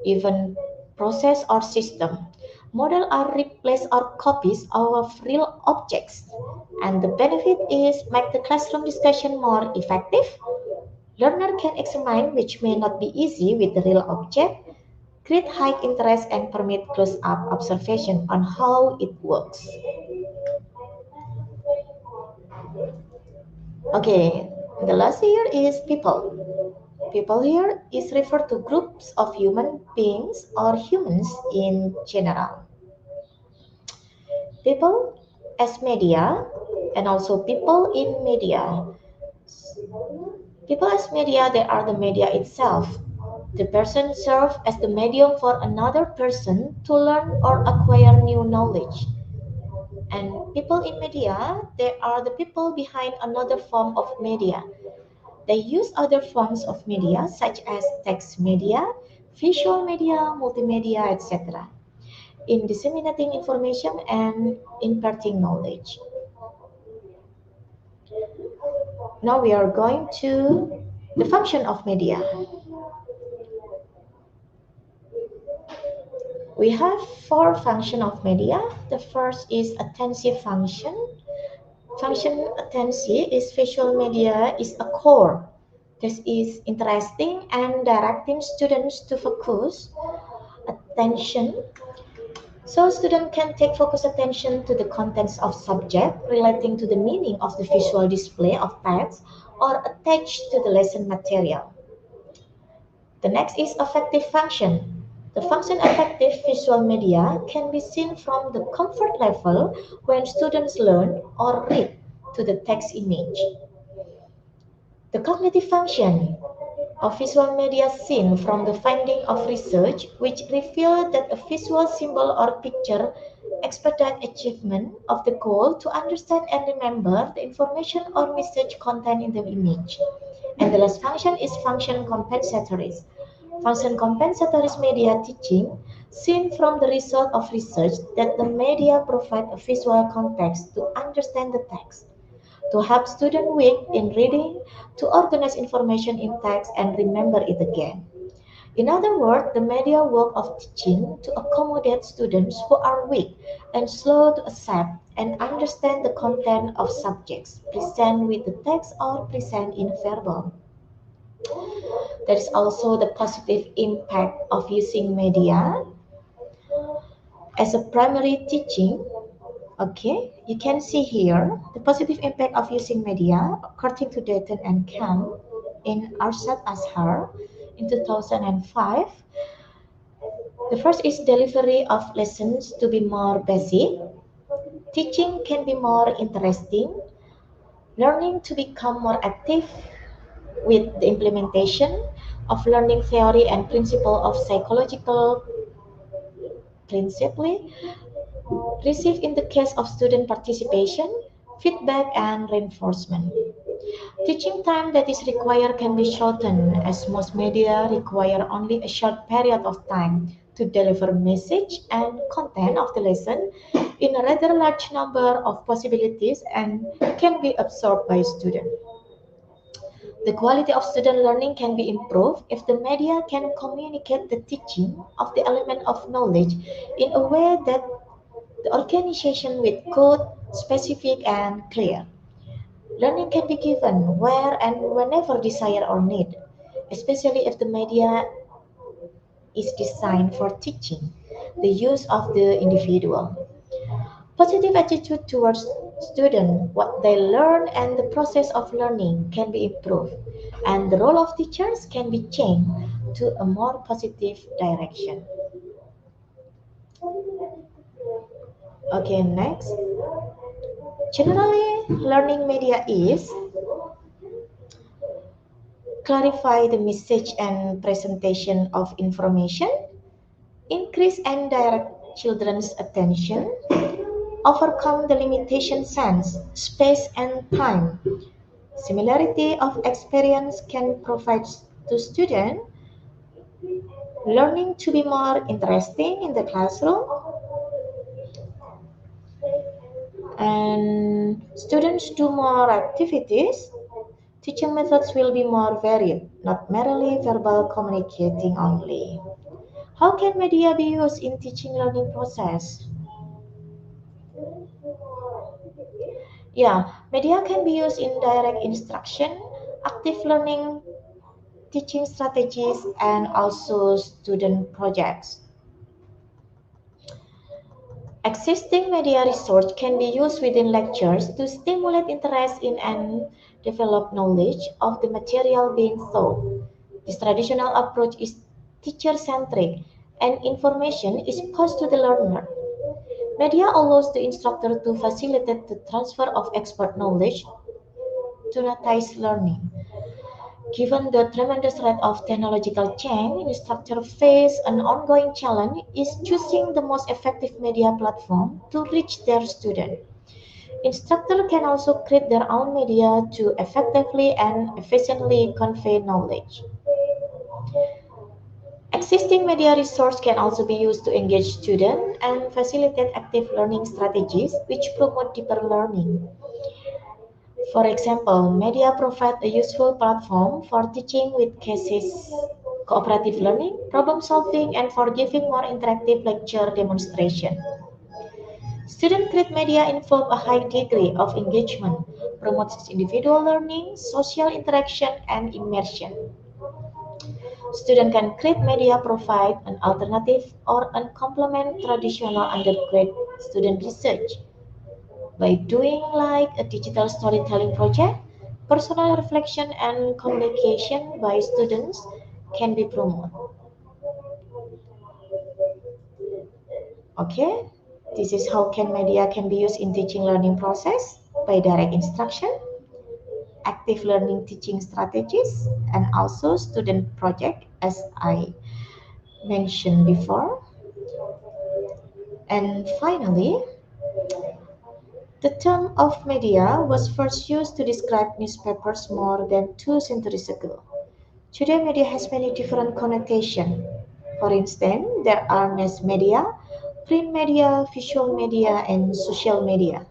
even process or system. Models are replaced or copies of real objects. And the benefit is make the classroom discussion more effective. Learner can examine which may not be easy with the real object, create high interest and permit close-up observation on how it works. Okay, the last here is people. People here is referred to groups of human beings or humans in general. People as media and also people in media. People as media, they are the media itself. The person serves as the medium for another person to learn or acquire new knowledge. And people in media, they are the people behind another form of media. They use other forms of media such as text media, visual media, multimedia, etc. in disseminating information and imparting knowledge. Now we are going to the function of media. We have four functions of media. The first is attention function. Function attention is visual media is a core. This is interesting and directing students to focus attention. So student can take focus attention to the contents of subject relating to the meaning of the visual display of text or attached to the lesson material. The next is affective function. The function affective visual media can be seen from the comfort level when students learn or read to the text image. The cognitive function of visual media seen from the finding of research which reveal that a visual symbol or picture expedite achievement of the goal to understand and remember the information or message contained in the image. And the last function is function compensatories. Function compensatories media teaching seen from the result of research that the media provide a visual context to understand the text, to help students weak in reading, to organize information in text and remember it again. In other words, the media work of teaching to accommodate students who are weak and slow to accept and understand the content of subjects present with the text or present in verbal. There is also the positive impact of using media as a primary teaching. Okay, you can see here the positive impact of using media according to Dayton and Camp in Arshad Azhar in 2005. The first is delivery of lessons to be more basic. Teaching can be more interesting. Learning to become more active with the implementation of learning theory and principle of psychological principally received in the case of student participation, feedback, and reinforcement. Teaching time that is required can be shortened as most media require only a short period of time to deliver message and content of the lesson in a rather large number of possibilities and can be absorbed by students. The quality of student learning can be improved if the media can communicate the teaching of the element of knowledge in a way that the organization with code, specific and clear. Learning can be given where and whenever desired or need, especially if the media is designed for teaching the use of the individual. Positive attitude towards students, what they learn and the process of learning can be improved, and the role of teachers can be changed to a more positive direction. Okay, next. Generally, learning media is clarify the message and presentation of information, increase and direct children's attention, overcome the limitation sense, space and time. Similarity of experience can provide to students learning to be more interesting in the classroom and students do more activities. Teaching methods will be more varied, not merely verbal communicating only. How can media be used in teaching learning process? Yeah, media can be used in direct instruction, active learning, teaching strategies, and also student projects. Existing media resource can be used within lectures to stimulate interest in and develop knowledge of the material being taught. This traditional approach is teacher-centric and information is passed to the learner. Media allows the instructor to facilitate the transfer of expert knowledge to automatize learning. Given the tremendous rate of technological change, instructors face an ongoing challenge is choosing the most effective media platform to reach their students. Instructors can also create their own media to effectively and efficiently convey knowledge. Existing media resource can also be used to engage students and facilitate active learning strategies which promote deeper learning. For example, media provide a useful platform for teaching with cases, cooperative learning, problem solving, and for giving more interactive lecture demonstration. Student create media involve a high degree of engagement, promotes individual learning, social interaction, and immersion. Student can create media provide an alternative or a complement traditional undergrad student research. By doing like a digital storytelling project, personal reflection and communication by students can be promoted. Okay, this is how can media can be used in teaching learning process by direct instruction, active learning teaching strategies, and also student project as I mentioned before. And finally, the term of media was first used to describe newspapers more than 2 centuries ago. Today, media has many different connotations. For instance, there are mass media, print media, visual media, and social media.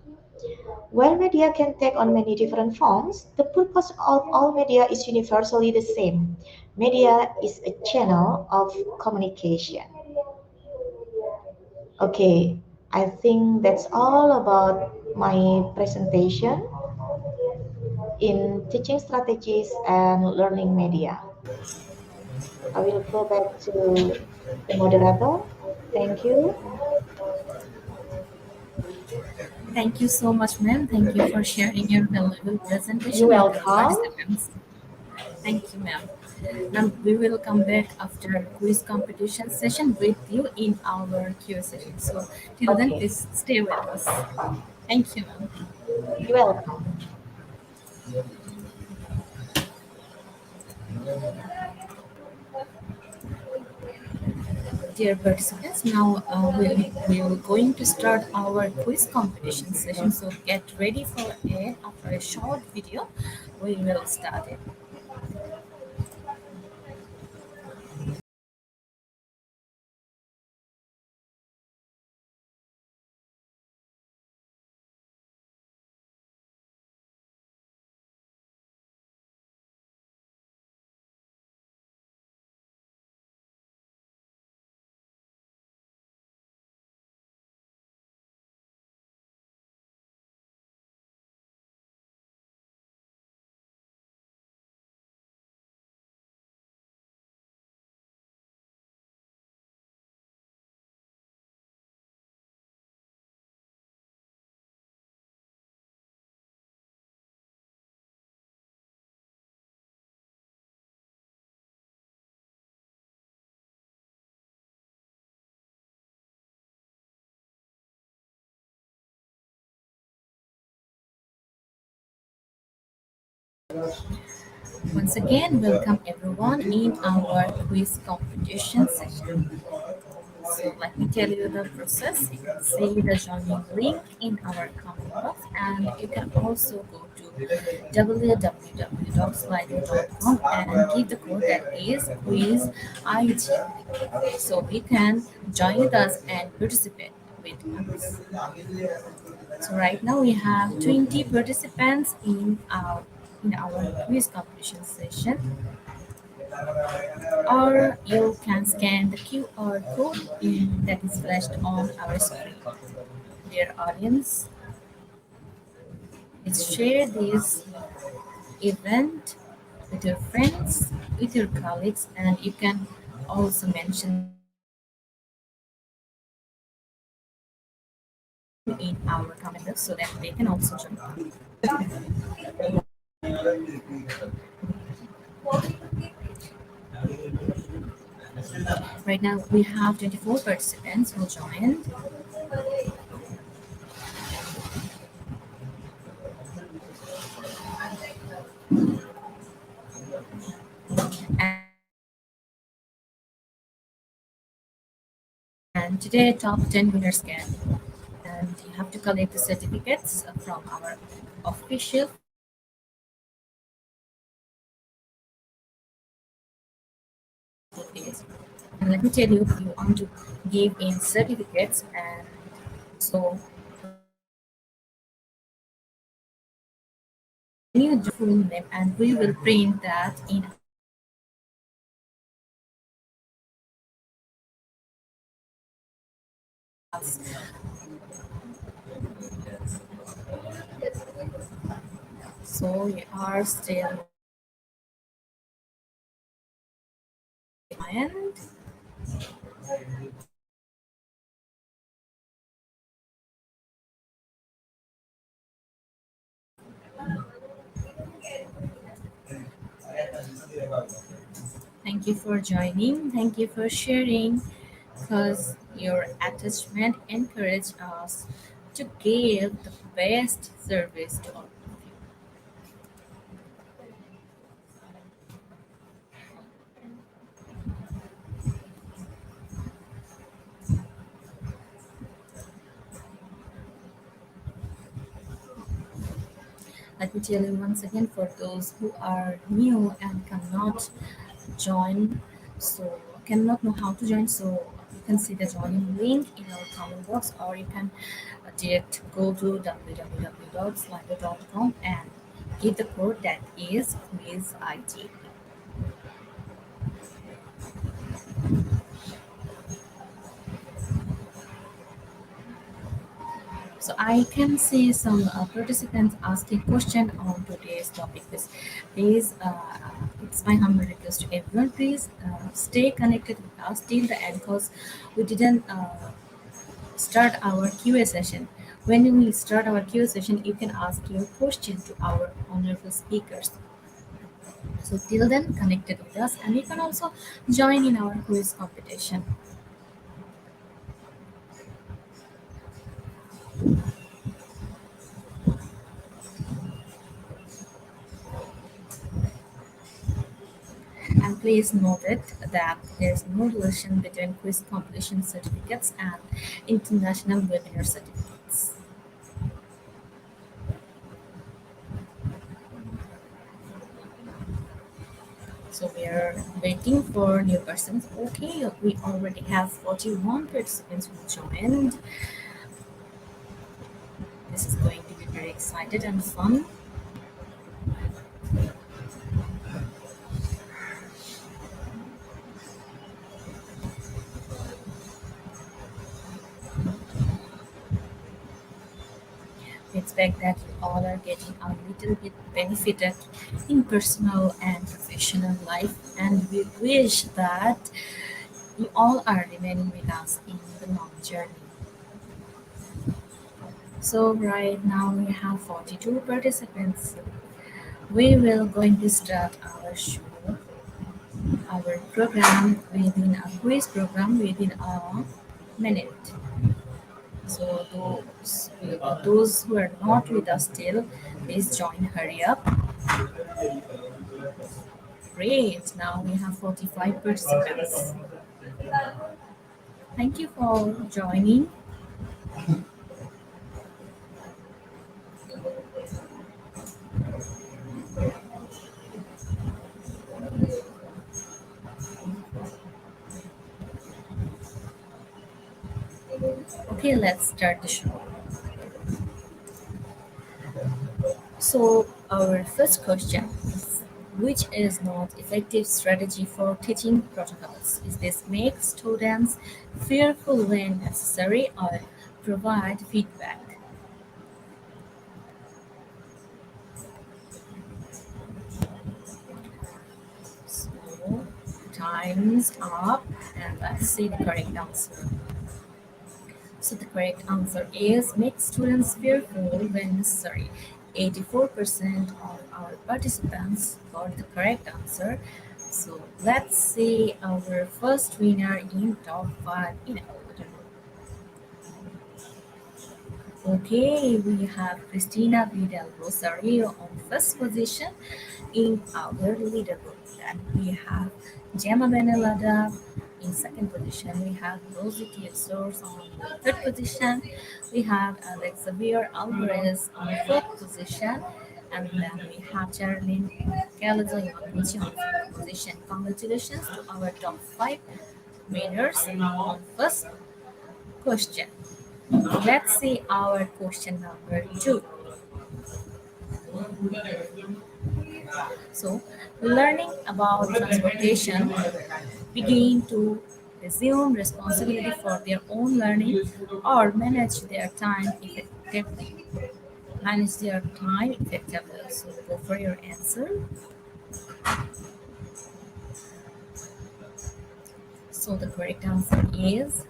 While media can take on many different forms, the purpose of all media is universally the same. Media is a channel of communication. Okay, I think that's all about my presentation. in teaching strategies and learning media. I will go back to the moderator. Thank you. Thank you so much, ma'am. Thank you for sharing your valuable You're presentation with the welcome. participants. Thank you, ma'am. Now we will come back after quiz competition session with you in our Q session. So till then, Okay, please stay with us. Thank you, ma'am. you're welcome. Dear participants, now we're going to start our quiz competition session. So get ready for it. After a short video, we will start it. Once again, welcome everyone in our quiz competition session. So let me tell you the process. See the joining link in our comment box, and you can also go to www.slido.com and give the code that is quiz IG. So you can join with us and participate with us. So right now we have 20 participants in our quiz competition session, or you can scan the QR code that is flashed on our screen. Dear audience, please share this event with your friends, with your colleagues, and you can also mention in our comment box so that they can also join. Right now we have 24 participants who joined, and today top 10 winners can. And you have to collect the certificates from our official page. And let me tell you, if you want to give in certificates, and so you do full name, and we will print that in us. So we are still and thank you for joining. Thank you for sharing, because your attachment encouraged us to give the best service to all of you. Let me tell you once again, for those who are new and cannot join, so cannot know how to join, so you can see the joining link in our comment box, or you can direct go to www.slido.com and give the code that is quiz IT. So I can see some participants asking question on today's topic. Please, it's my humble request to everyone. Please stay connected with us till the end because we didn't start our QA session. When we start our QA session, you can ask your question to our honorable speakers. So till then, connected with us, and you can also join in our quiz competition. And please note it that there's no relation between quiz completion certificates and international webinar certificates. So we are waiting for new persons. Okay, we already have 41 participants who joined. This is going to be very excited and fun. We expect that you all are getting a little bit benefited in personal and professional life, and we wish that you all are remaining with us in the long journey. So right now we have 42 participants. We will going to start our show, our program within a quiz program within a minute. So those who are not with us still, please join. Hurry up! Great. Now we have 45 participants. Thank you for joining. Okay, let's start the show. So our first question is, which is not effective strategy for teaching protocols? Is this make students fearful when necessary or provide feedback? So time's up and let's see the correct answer. So the correct answer is make students fearful when necessary. 84% of our participants got the correct answer. So let's see our first winner in top 5 in order. Okay, we have Cristina Vidal Rosario on first position in our leaderboard. And we have Gemma Benelada in second position. We have Rosie Source on third position. We have Alex Xavier Alvarez on fourth position. And then we have Geraldine Galazo Yamaguchi on fifth position. Congratulations to our top 5 winners on first question. Let's see our question number 2. So, learning about transportation begin to assume responsibility for their own learning or manage their time effectively. Manage their time effectively. So, go for your answer. So, the correct answer is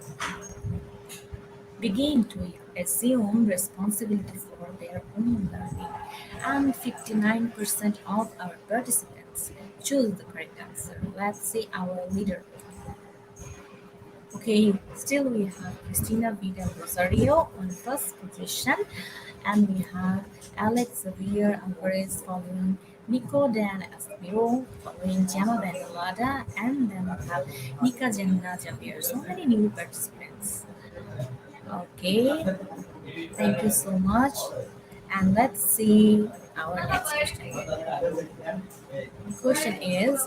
begin to assume responsibility for their own learning. And 59% of our participants choose the correct answer. Let's see our leader. Okay, still we have Cristina Vidal Rosario on first position, and we have Alex Xavier Alvarez following Nico Dan Espiro, following Gemma Benalada, and then we have Nika Jenna Javier. So many new participants. Okay, thank you so much. And let's see our next question. The question is,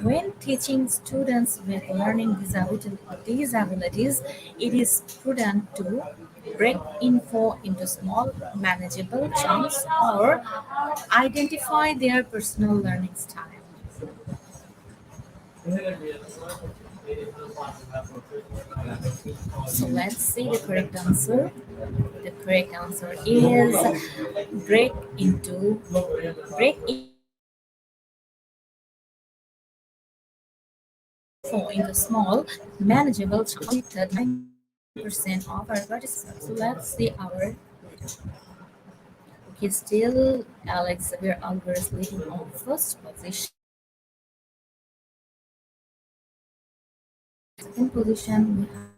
when teaching students with learning disabilities, it is prudent to break info into small, manageable chunks or identify their personal learning style. So let's see the correct answer. The correct answer is break into break into small, manageable chunks with 90% of our participants. So let's see our okay, still Alex Xavier Alvarez leading on first position. Second position we have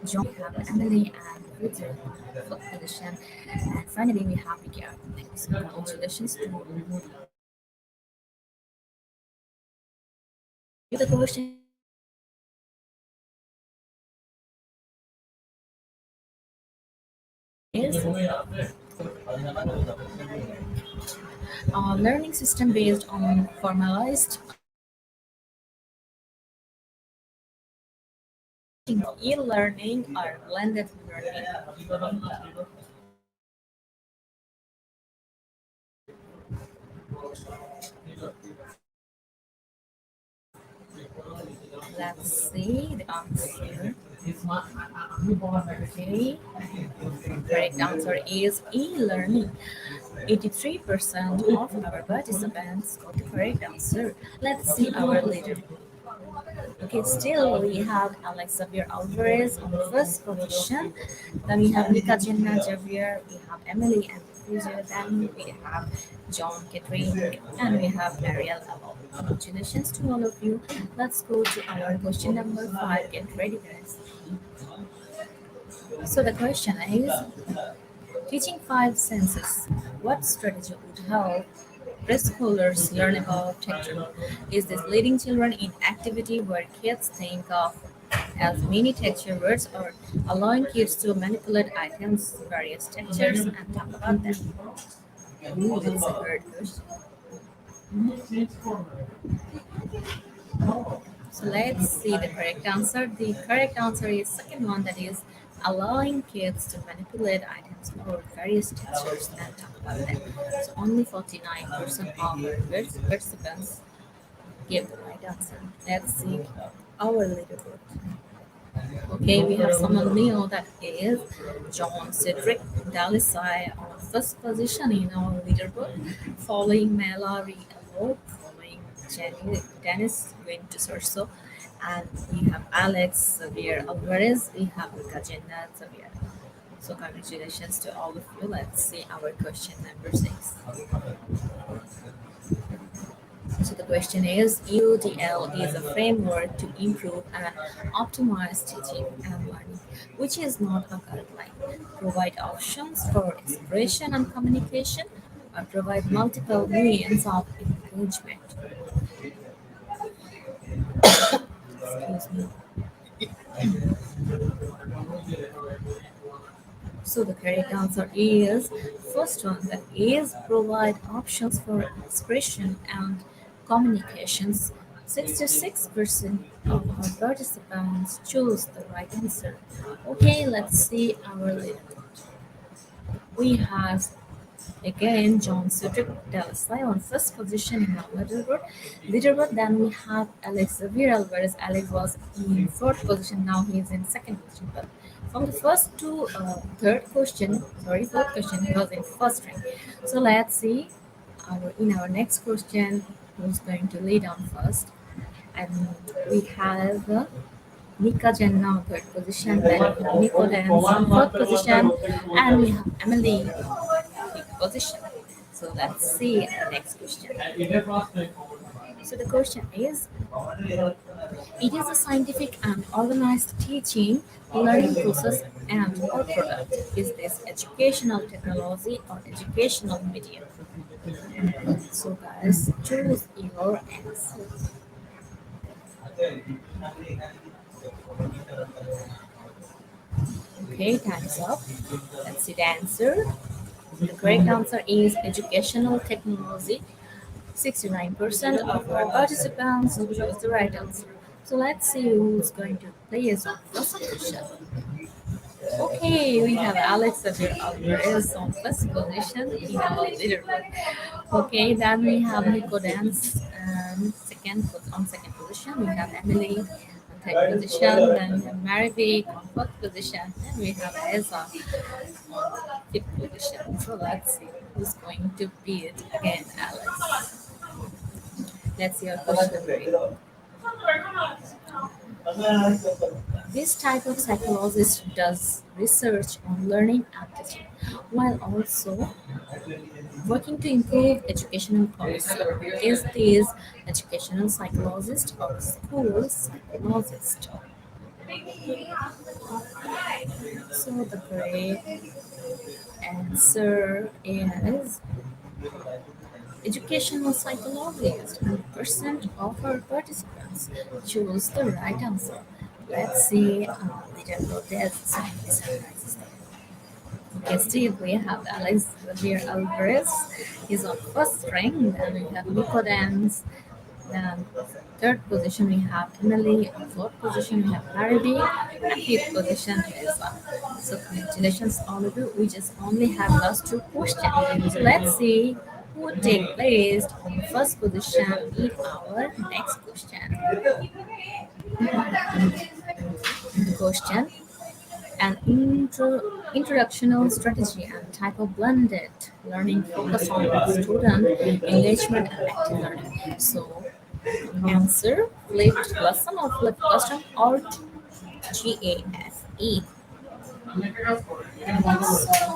John, we have Emily and Victor fourth position. And finally we have Miguel. So congratulations to the question is learning system based on formalized e-learning or blended learning. Let's see the answer. Okay, correct answer is e-learning. 83% of our participants got the correct answer. Let's see our leader. Okay, still we have Alex Xavier Alvarez on the first position. Then we have Nika Jenna Javier, we have Emily and Fuser, then we have John Catherine, and we have Ariel Abel. Congratulations to all of you. Let's go to our question number 5. Get ready, guys. So the question is teaching five senses. What strategy would help preschoolers learn about texture? Is this leading children in activity where kids think of as mini texture words or allowing kids to manipulate items, various textures, and talk about them? Ooh, that's a hard question. So let's see the correct answer. The correct answer is second one, that is allowing kids to manipulate items or various textures and talk about them. So only 49% of our participants gave the right answer. Let's see our leaderboard. Okay, we have someone new, that is John Cedric Dalisai on first position in our leaderboard, following Mallory Elo, following Dennis Wintersorso, and we have Alex Xavier Alvarez, we have Kajena Xavier. So congratulations to all of you. Let's see our question number 6. So the question is, UDL is a framework to improve and optimize teaching and learning, which is not a guideline. Provide options for expression and communication, or provide multiple means of engagement. Excuse me. So the correct answer is first one, that is provide options for expression and communications. 66% of our participants chose the right answer. Okay, let's see our list. We have again John Cedric Delasai on first position in our leaderboard. Then we have Alex Xavier, whereas Alex was in fourth position. Now he is in second position. But from the first to fourth question, he was in first rank. So let's see our next question who's going to lead on first. And we have Nika Jenna third position, then we have Nico Dance fourth position, and we have Emily in fifth position. So let's see the next question. So the question is, it is a scientific and organized teaching, learning process and or product. Is this educational technology or educational media? So guys, choose your answer. Okay, time's up. Let's see the answer. The correct answer is educational technology. 69% of our participants chose the right answer. So let's see who's going to play us on first question. Okay, we have Alex Xavier Alvarez on first position in our leaderboard. Okay, then we have Nico Dance on second position. We have Emily on third position. Then we have Mary Vick on fourth position. And we have Eza on fifth position. So let's see who's going to beat again, Alex. Let's see your question. This type of psychologist does research on learning and teaching, while also working to improve educational policy. Is this educational psychologist or school psychologist? So the correct answer is educational psychologist. 100% of our participants choose the right answer. Let's see little tests and exercises. Okay, still we have Alex Xavier Alvarez. He's on first rank. Then we have Nico Dance. Then third position we have Emily. On fourth position we have Larry. And fifth position is so congratulations all of you. We just only have last two questions. So let's see who would take place on the first position in our next question. The question an introductional strategy and type of blended learning focus on student engagement and active learning. So, answer flipped lesson or flipped classroom or GAFE.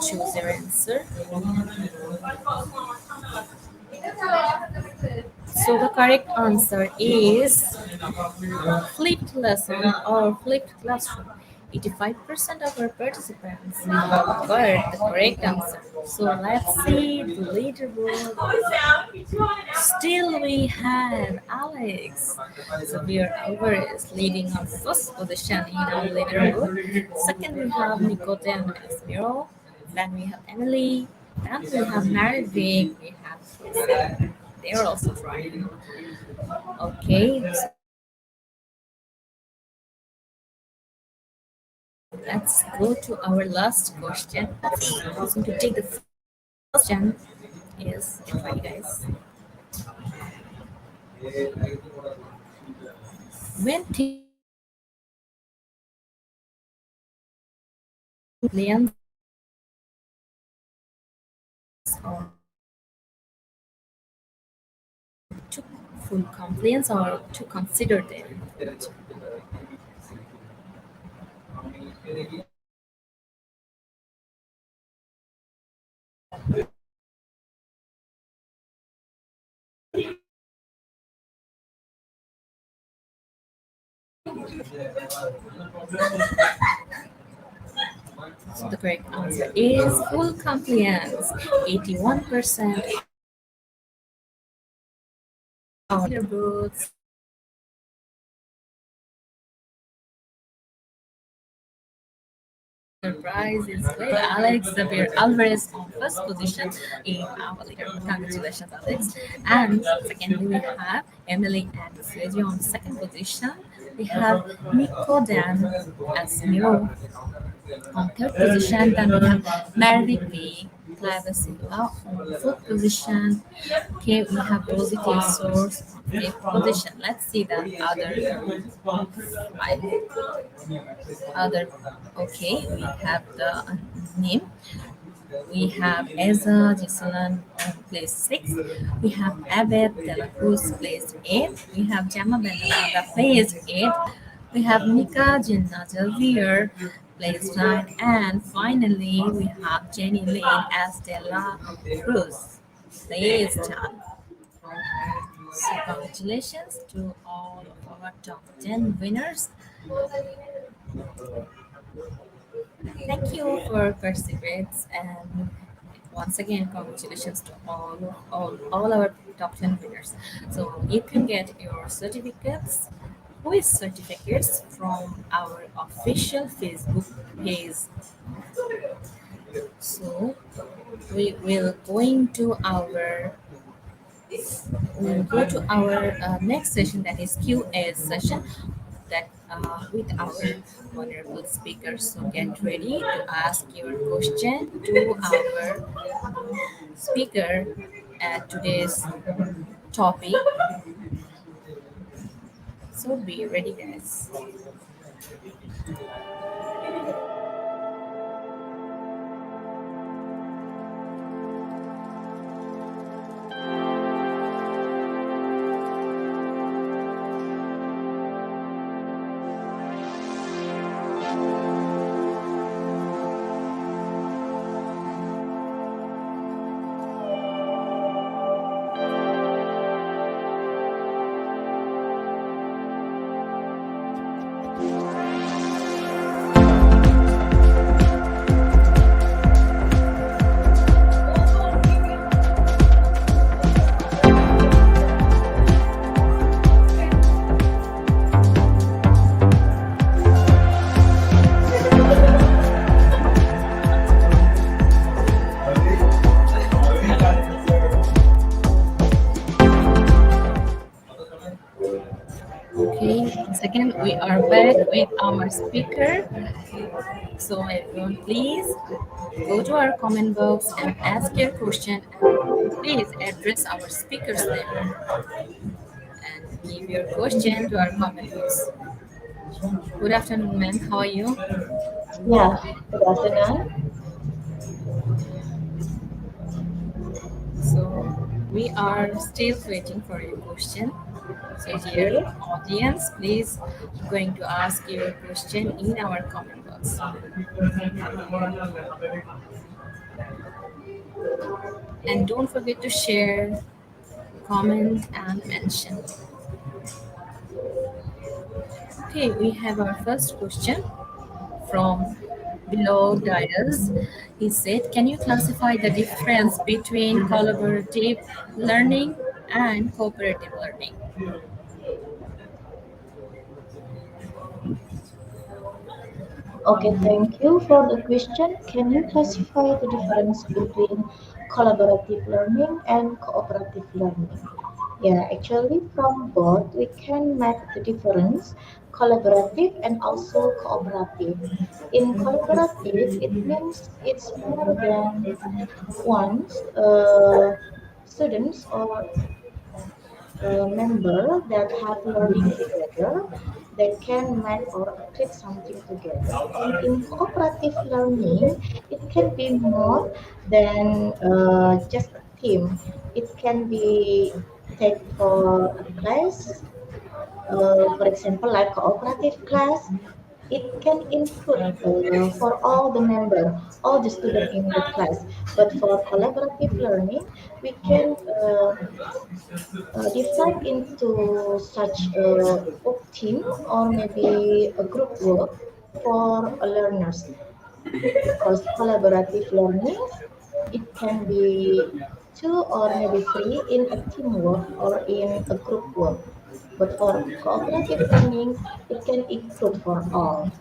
Choose your answer. So the correct answer is flipped lesson or flipped classroom. 85% of our participants got the correct answer. So let's see the leaderboard. Still we have Alex Xavier Alvarez leading on first position in our leaderboard. Second we have Nicodemus Esmiro. Then we have Emily. Then we have Mary Vick. We have Lisa. They're also trying. Okay, let's go to our last question. Who's going to take the first question? Is get ready, guys. When aliens or to full compliance or to consider them? So the correct answer is full compliance. 81% of leaderboards. The prize is with Alex Xavier Alvarez on first position in our leaderboard. Congratulations, Alex. And secondly, we have Emily and Sergio on second position. We have Nico Dan as Miro on third position. Then we have Mary B. Clive Silva on fourth position. Okay, we have Positive Source on fifth position. Let's see the five other. Okay, we have the name. We have Eza Gisolan on place 6. We have Abed De La Cruz placed 8. We have Gemma Benamada placed 8. We have Nika Jinnah Javier placed 9. And finally, we have Jenny Lane as De La Cruz placed 10. So congratulations to all of our top 10 winners. Thank you for perseverance and once again congratulations to all our top 10 winners. So you can get your certificates, quiz certificates from our official Facebook page. So we will going to our we'll go to our next session, that is QA session. that with our wonderful speakers. So get ready to ask your question to our speaker at today's topic. So be ready, guys. Okay, once again, we are back with our speaker. So everyone, please go to our comment box and ask your question. Please address our speakers there and give your question to our comment box. Good afternoon, ma'am. How are you? Yeah, good afternoon. So we are still waiting for your question. So dear Okay. audience, please going to ask your question in our comment box. And don't forget to share, comment, and mention. Okay, we have our first question from below Dias. He said, can you classify the difference between collaborative learning and cooperative learning? Okay, thank you for the question. Can you classify the difference between collaborative learning and cooperative learning? Yeah, actually, from both we can make the difference collaborative and also cooperative. In collaborative, it means it's more than once students or member that have learning together, they can make or create something together. And in cooperative learning, it can be more than just a team. It can be take for a class, for example, like cooperative class. It can include for all the member, all the student in the class. But for collaborative learning, we can divide into such a team or maybe a group work for learners, because collaborative learning, it can be two or maybe three in a teamwork or in a group work, but for cooperative learning it can include for all.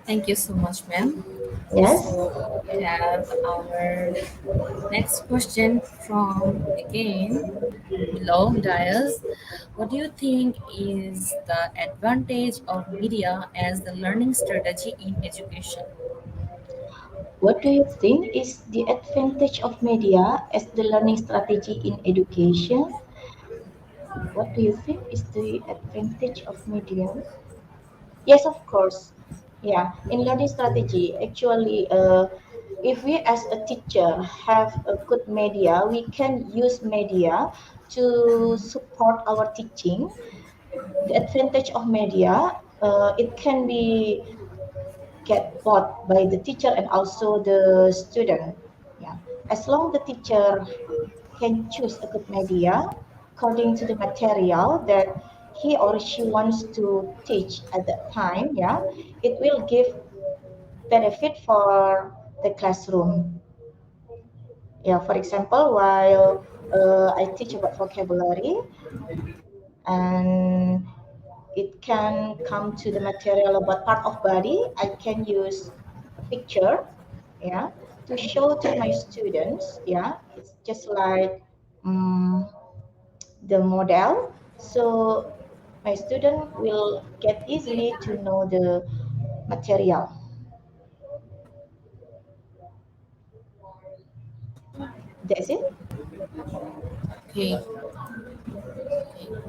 Thank you so much, ma'am. Yes. So we have our next question from again below Dias. What do you think is the advantage of media as the learning strategy in education? What do you think is the advantage of media as the learning strategy in education? What do you think is the advantage of media? Yes, of course. Yeah, in learning strategy, actually, if we as a teacher have a good media, we can use media to support our teaching. The advantage of media, it can be get bought by the teacher and also the student. Yeah, as long the teacher can choose a good media according to the material that he or she wants to teach at that time. Yeah, it will give benefit for the classroom. Yeah, for example, while I teach about vocabulary, and it can come to the material about part of body, I can use a picture, yeah, to show to my students. Yeah, it's just like um, the model. So My student will get easily to know the material. That's it. Okay,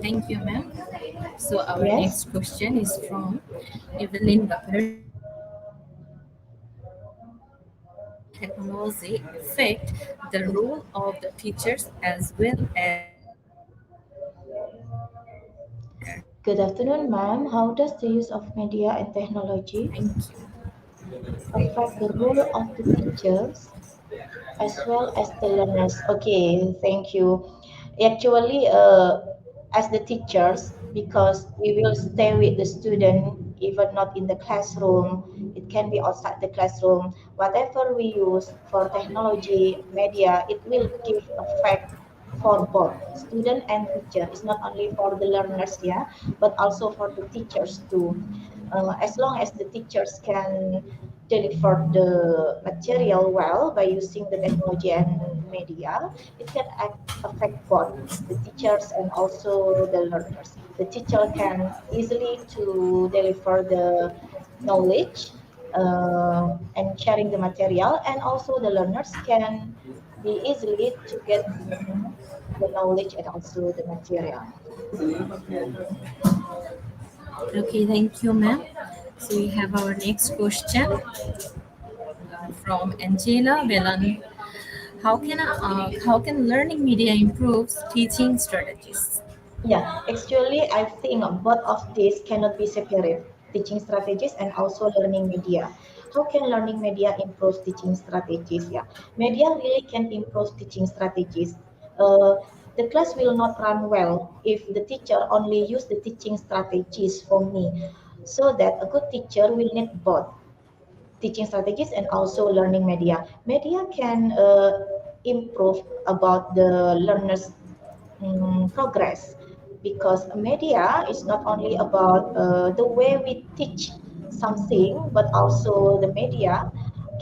thank you, ma'am. So our Yes. next question is from Evelyn Baker. Technology affect the role of the teachers as well as Good afternoon, ma'am. How does the use of media and technology thank you. affect the role of the teachers as well as the learners? Okay, thank you. Actually, as the teachers, because we will stay with the student even not in the classroom, it can be outside the classroom. Whatever we use for technology, media, it will give effect for both student and teacher. It's not only for the learners, yeah, but also for the teachers too. As long as the teachers can deliver the material well by using the technology and media, it can affect both the teachers and also the learners. The teacher can easily to deliver the knowledge and sharing the material, and also the learners can be easily to get the knowledge and also the material. Okay, thank you, ma'am. So we have our next question from Angela Velan. How can learning media improve teaching strategies? Yeah, actually, I think both of these cannot be separated. Teaching strategies and also learning media. How can learning media improve teaching strategies? Yeah, media really can improve teaching strategies. Uh, the class will not run well if the teacher only use the teaching strategies for me. So that a good teacher will need both teaching strategies and also learning media. Media can improve about the learners progress because media is not only about the way we teach something, but also the media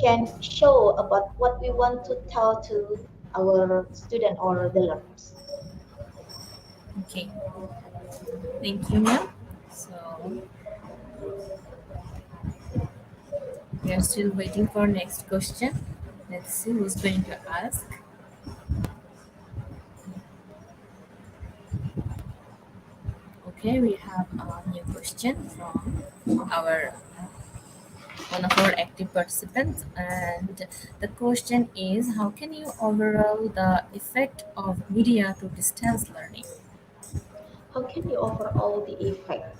can show about what we want to tell to our student or the learners. Okay, thank you, ma'am. So we are still waiting for next question. Let's see who's going to ask. Okay, we have a new question from our one of our active participants, and the question is, how can you overall the effect of media to distance learning? How can you overall the effect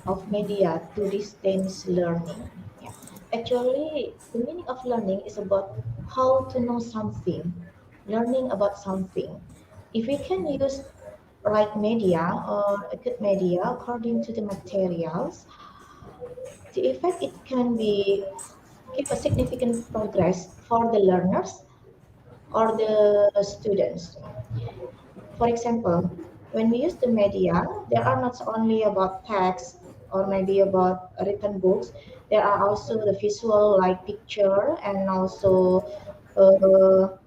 of media to distance learning? Yeah. Actually, the meaning of learning is about how to know something, learning about something. If we can use right media or a good media according to the materials, the effect it can be give a significant progress for the learners or the students. For example, when we use the media, there are not only about text or maybe about written books. There are also the visual like picture and also uh,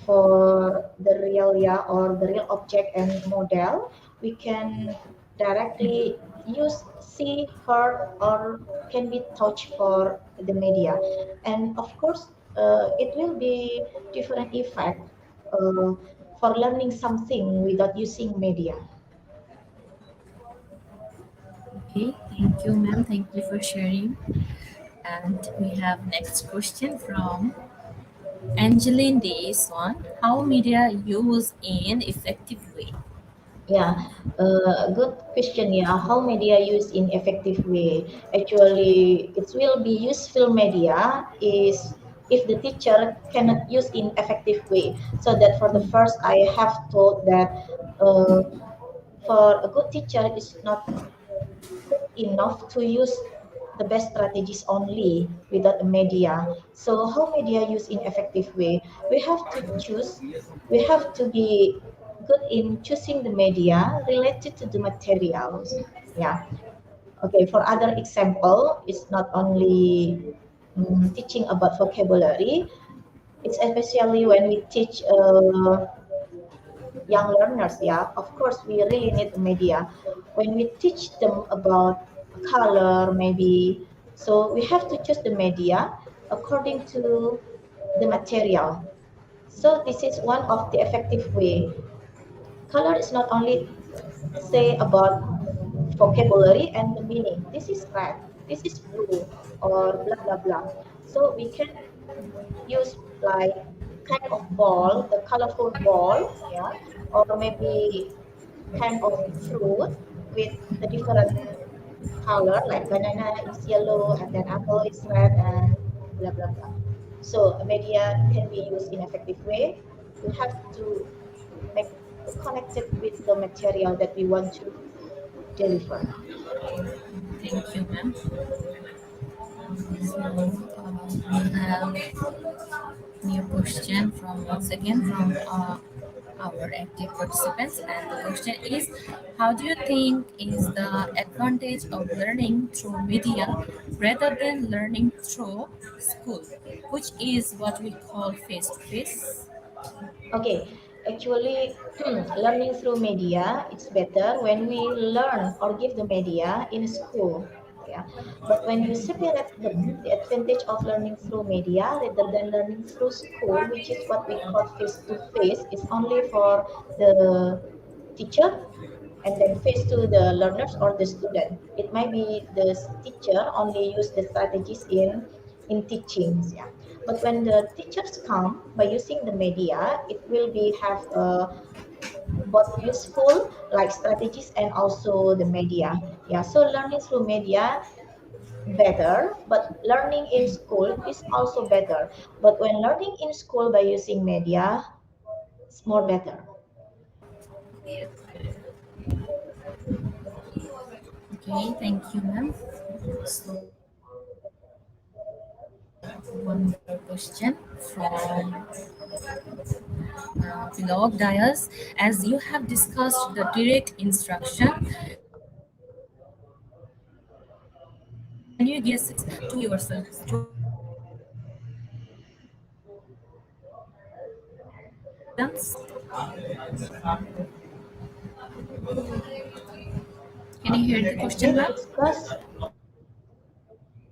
for the real yeah or the real object and model, we can directly use see heard or can be touched for the media, and of course it will be different effect uh, for learning something without using media. Okay, thank you, ma'am. Thank you for sharing. And we have next question from Angeline D. Swan. How media use in effective way? Yeah, good question. Yeah, how media used in effective way? Actually, it will be useful media is if the teacher cannot use in effective way. So that for the first, I have told that uh, for a good teacher is not enough to use the best strategies only without the media. So how media use in effective way? We have to choose, we have to be good in choosing the media related to the materials. Yeah. Okay, for other example, it's not only teaching about vocabulary, it's especially when we teach young learners, yeah, of course we really need media. when we teach them about color, maybe, so we have to choose the media according to the material. So this is one of the effective way. Color is not only say about vocabulary and the meaning. This is red, this is blue, or blah blah blah. So we can use like kind of ball, the colorful ball, yeah, or maybe kind of fruit with the different color, like banana is yellow and then apple is red and blah blah blah. So a media can be used in effective way. We have to make connected with the material that we want to deliver. Thank you, ma'am. So we have new question from once again from our active participants, and the question is, how do you think is the advantage of learning through media rather than learning through school, which is what we call face to face? Okay, actually, learning through media, it's better when we learn or give the media in school. Yeah, but when you separate them, the advantage of learning through media rather than learning through school, which is what we call face to face, is only for the teacher and then face to the learners or the student. It might be the teacher only use the strategies in teachings, yeah. But when the teachers come by using the media, it will be have both useful like strategies and also the media. Yeah, so learning through media better, but learning in school is also better. But when learning in school by using media, it's more better. Okay, thank you, ma'am. So one more question from Vlog Dias. As you have discussed the direct instruction, can you guess to yourself students? Can you hear the As question, you've ma'am? discussed,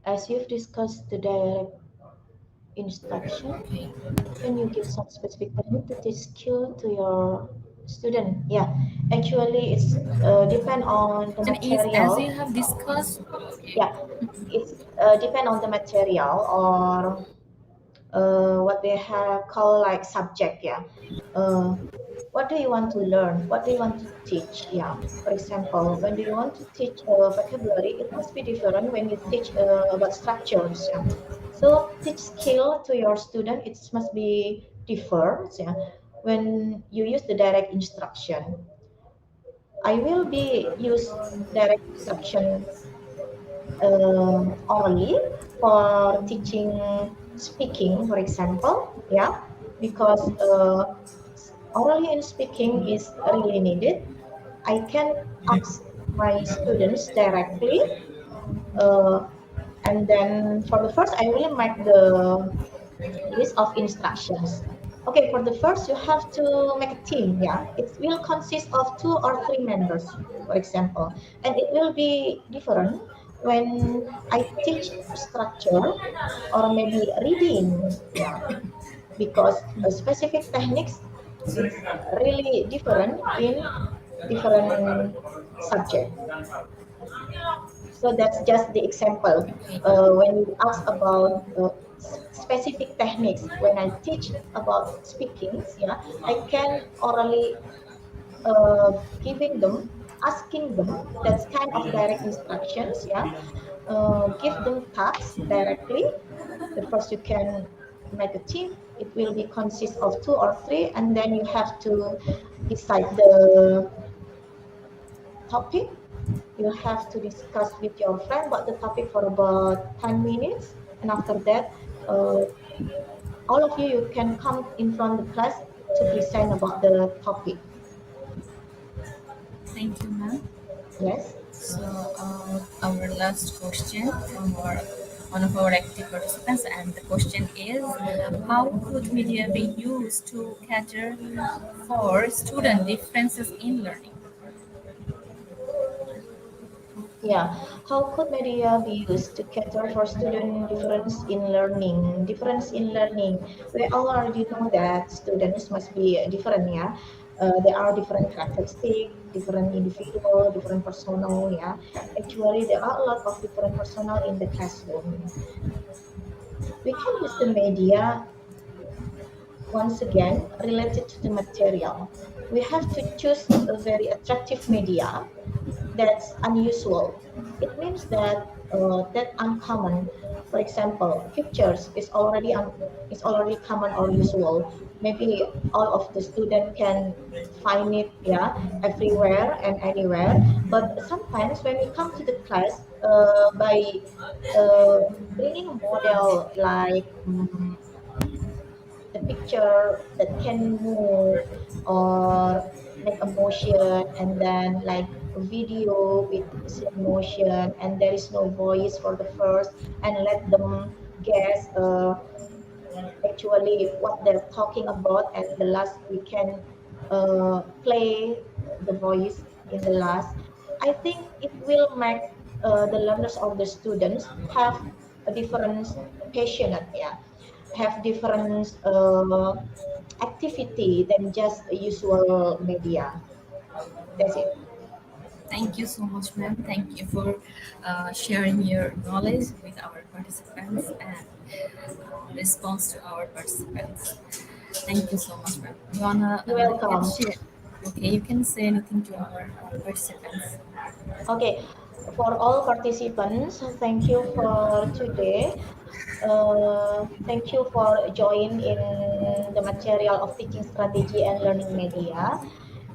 as you've discussed the direct instruction, Okay. can you give some specific technique to teach skill to your student? Yeah, actually, it's depend on the Question is, as you material. have discussed, Yeah, it's depend on the material or what they have called like subject. Yeah, uh, what do you want to learn? What do you want to teach? Yeah, for example, when do you want to teach vocabulary, it must be different when you teach about structures. Yeah, so teach skill to your student, it must be different. Yeah, when you use the direct instruction, I will be use direct instruction orally for teaching speaking, for example. Yeah, because orally and speaking is really needed. I can ask my students directly, uh, and then for the first, I will make the list of instructions. Okay, for the first, you have to make a team. Yeah, it will consist of 2 or 3 members, for example, and it will be different when I teach structure or maybe reading. Yeah, because specific techniques it's really different in different subject. So that's just the example. Okay. When you ask about specific techniques, when I teach about speaking, yeah, I can orally giving them, asking them. That's kind of direct instructions. Yeah, give them tasks directly. The first you can make a team. It will be consist of 2 or 3, and then you have to decide the topic. You have to discuss with your friend about the topic for about 10 minutes. And after that, uh, all of you can come in front of the class to present about the topic. Thank you, ma'am. Yes. So, our last question from one of our active participants, and the question is, how could media be used to cater for student differences in learning? Yeah, how could media be used to cater for student difference in learning? Difference in learning. We all already know that students must be different, yeah. There are different characteristics, different individual, different personal, yeah. Actually, there are a lot of different personal in the classroom. We can use the media once again related to the material. We have to choose a very attractive media that's unusual. It means that uncommon. For example, pictures is already common or usual. Maybe all of the student can find it, yeah, everywhere and anywhere. But sometimes when we come to the class, by bringing a model like the picture that can move or make a motion, and then like a video with slow motion and there is no voice for the first, and let them guess actually what they're talking about, and the last we can play the voice in the last. I think it will make the learners or the students have a different passionate, yeah, have different activity than just a usual media. That's it. Thank you so much, ma'am. Thank you for sharing your knowledge with our participants and response to our participants. Thank you so much, ma'am. You're You can welcome. share. Okay, you can say anything to our participants. Okay, for all participants, thank you for today. Thank you for joining in the material of teaching strategy and learning media.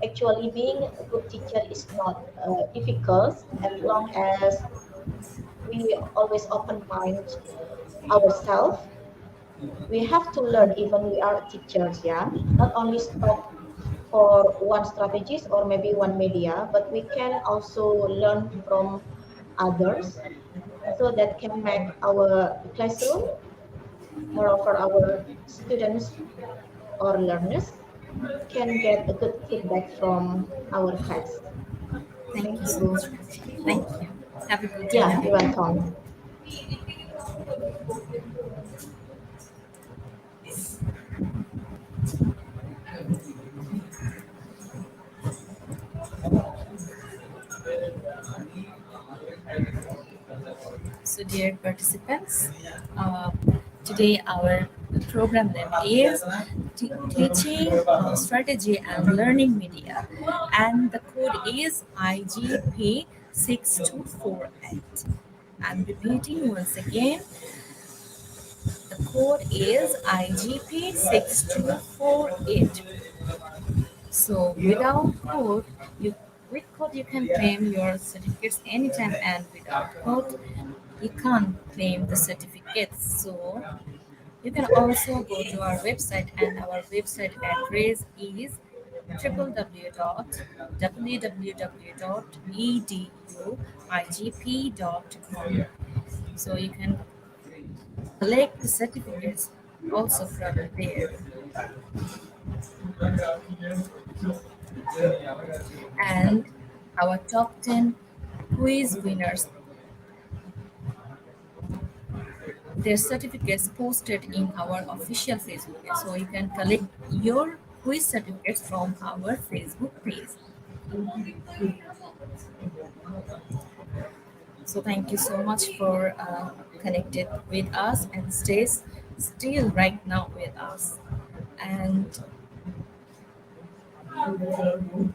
Actually, being a good teacher is not difficult as long as we always open mind ourselves. We have to learn even we are teachers, yeah. Not only stop for one strategist or maybe one media, but we can also learn from others so that can make our classroom, moreover our students or learners can get a good feedback from our class. Thank Thank you so you. much, ma'am. Thank you. Have a good day Yeah, you're ahead. welcome. So, dear participants, uh, today our program name is Teaching Strategy and Learning Media, and the code is IGP6248. I'm repeating once again, the code is IGP6248. So, without code, you with code you can claim your certificates anytime, and without code you can't claim the certificates. So you can also go to our website, and our website address is www.www.eduigp.com. So you can collect the certificates also from there. And our top 10 quiz winners, their certificates posted in our official Facebook page. So you can collect your quiz certificates from our Facebook page. So thank you so much for connected with us and stays still right now with us. And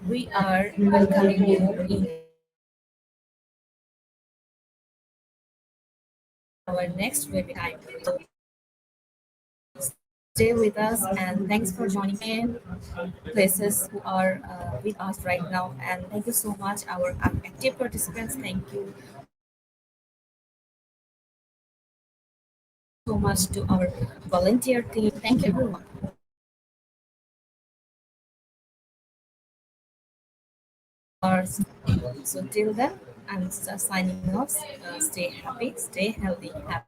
we are welcoming you in our next webinar. So stay with us, and thanks for joining in places who are with us right now. And thank you so much, our active participants. Thank you so much to our volunteer team. Thank you everyone. So till then, I'm signing off. Stay happy, stay healthy, happy.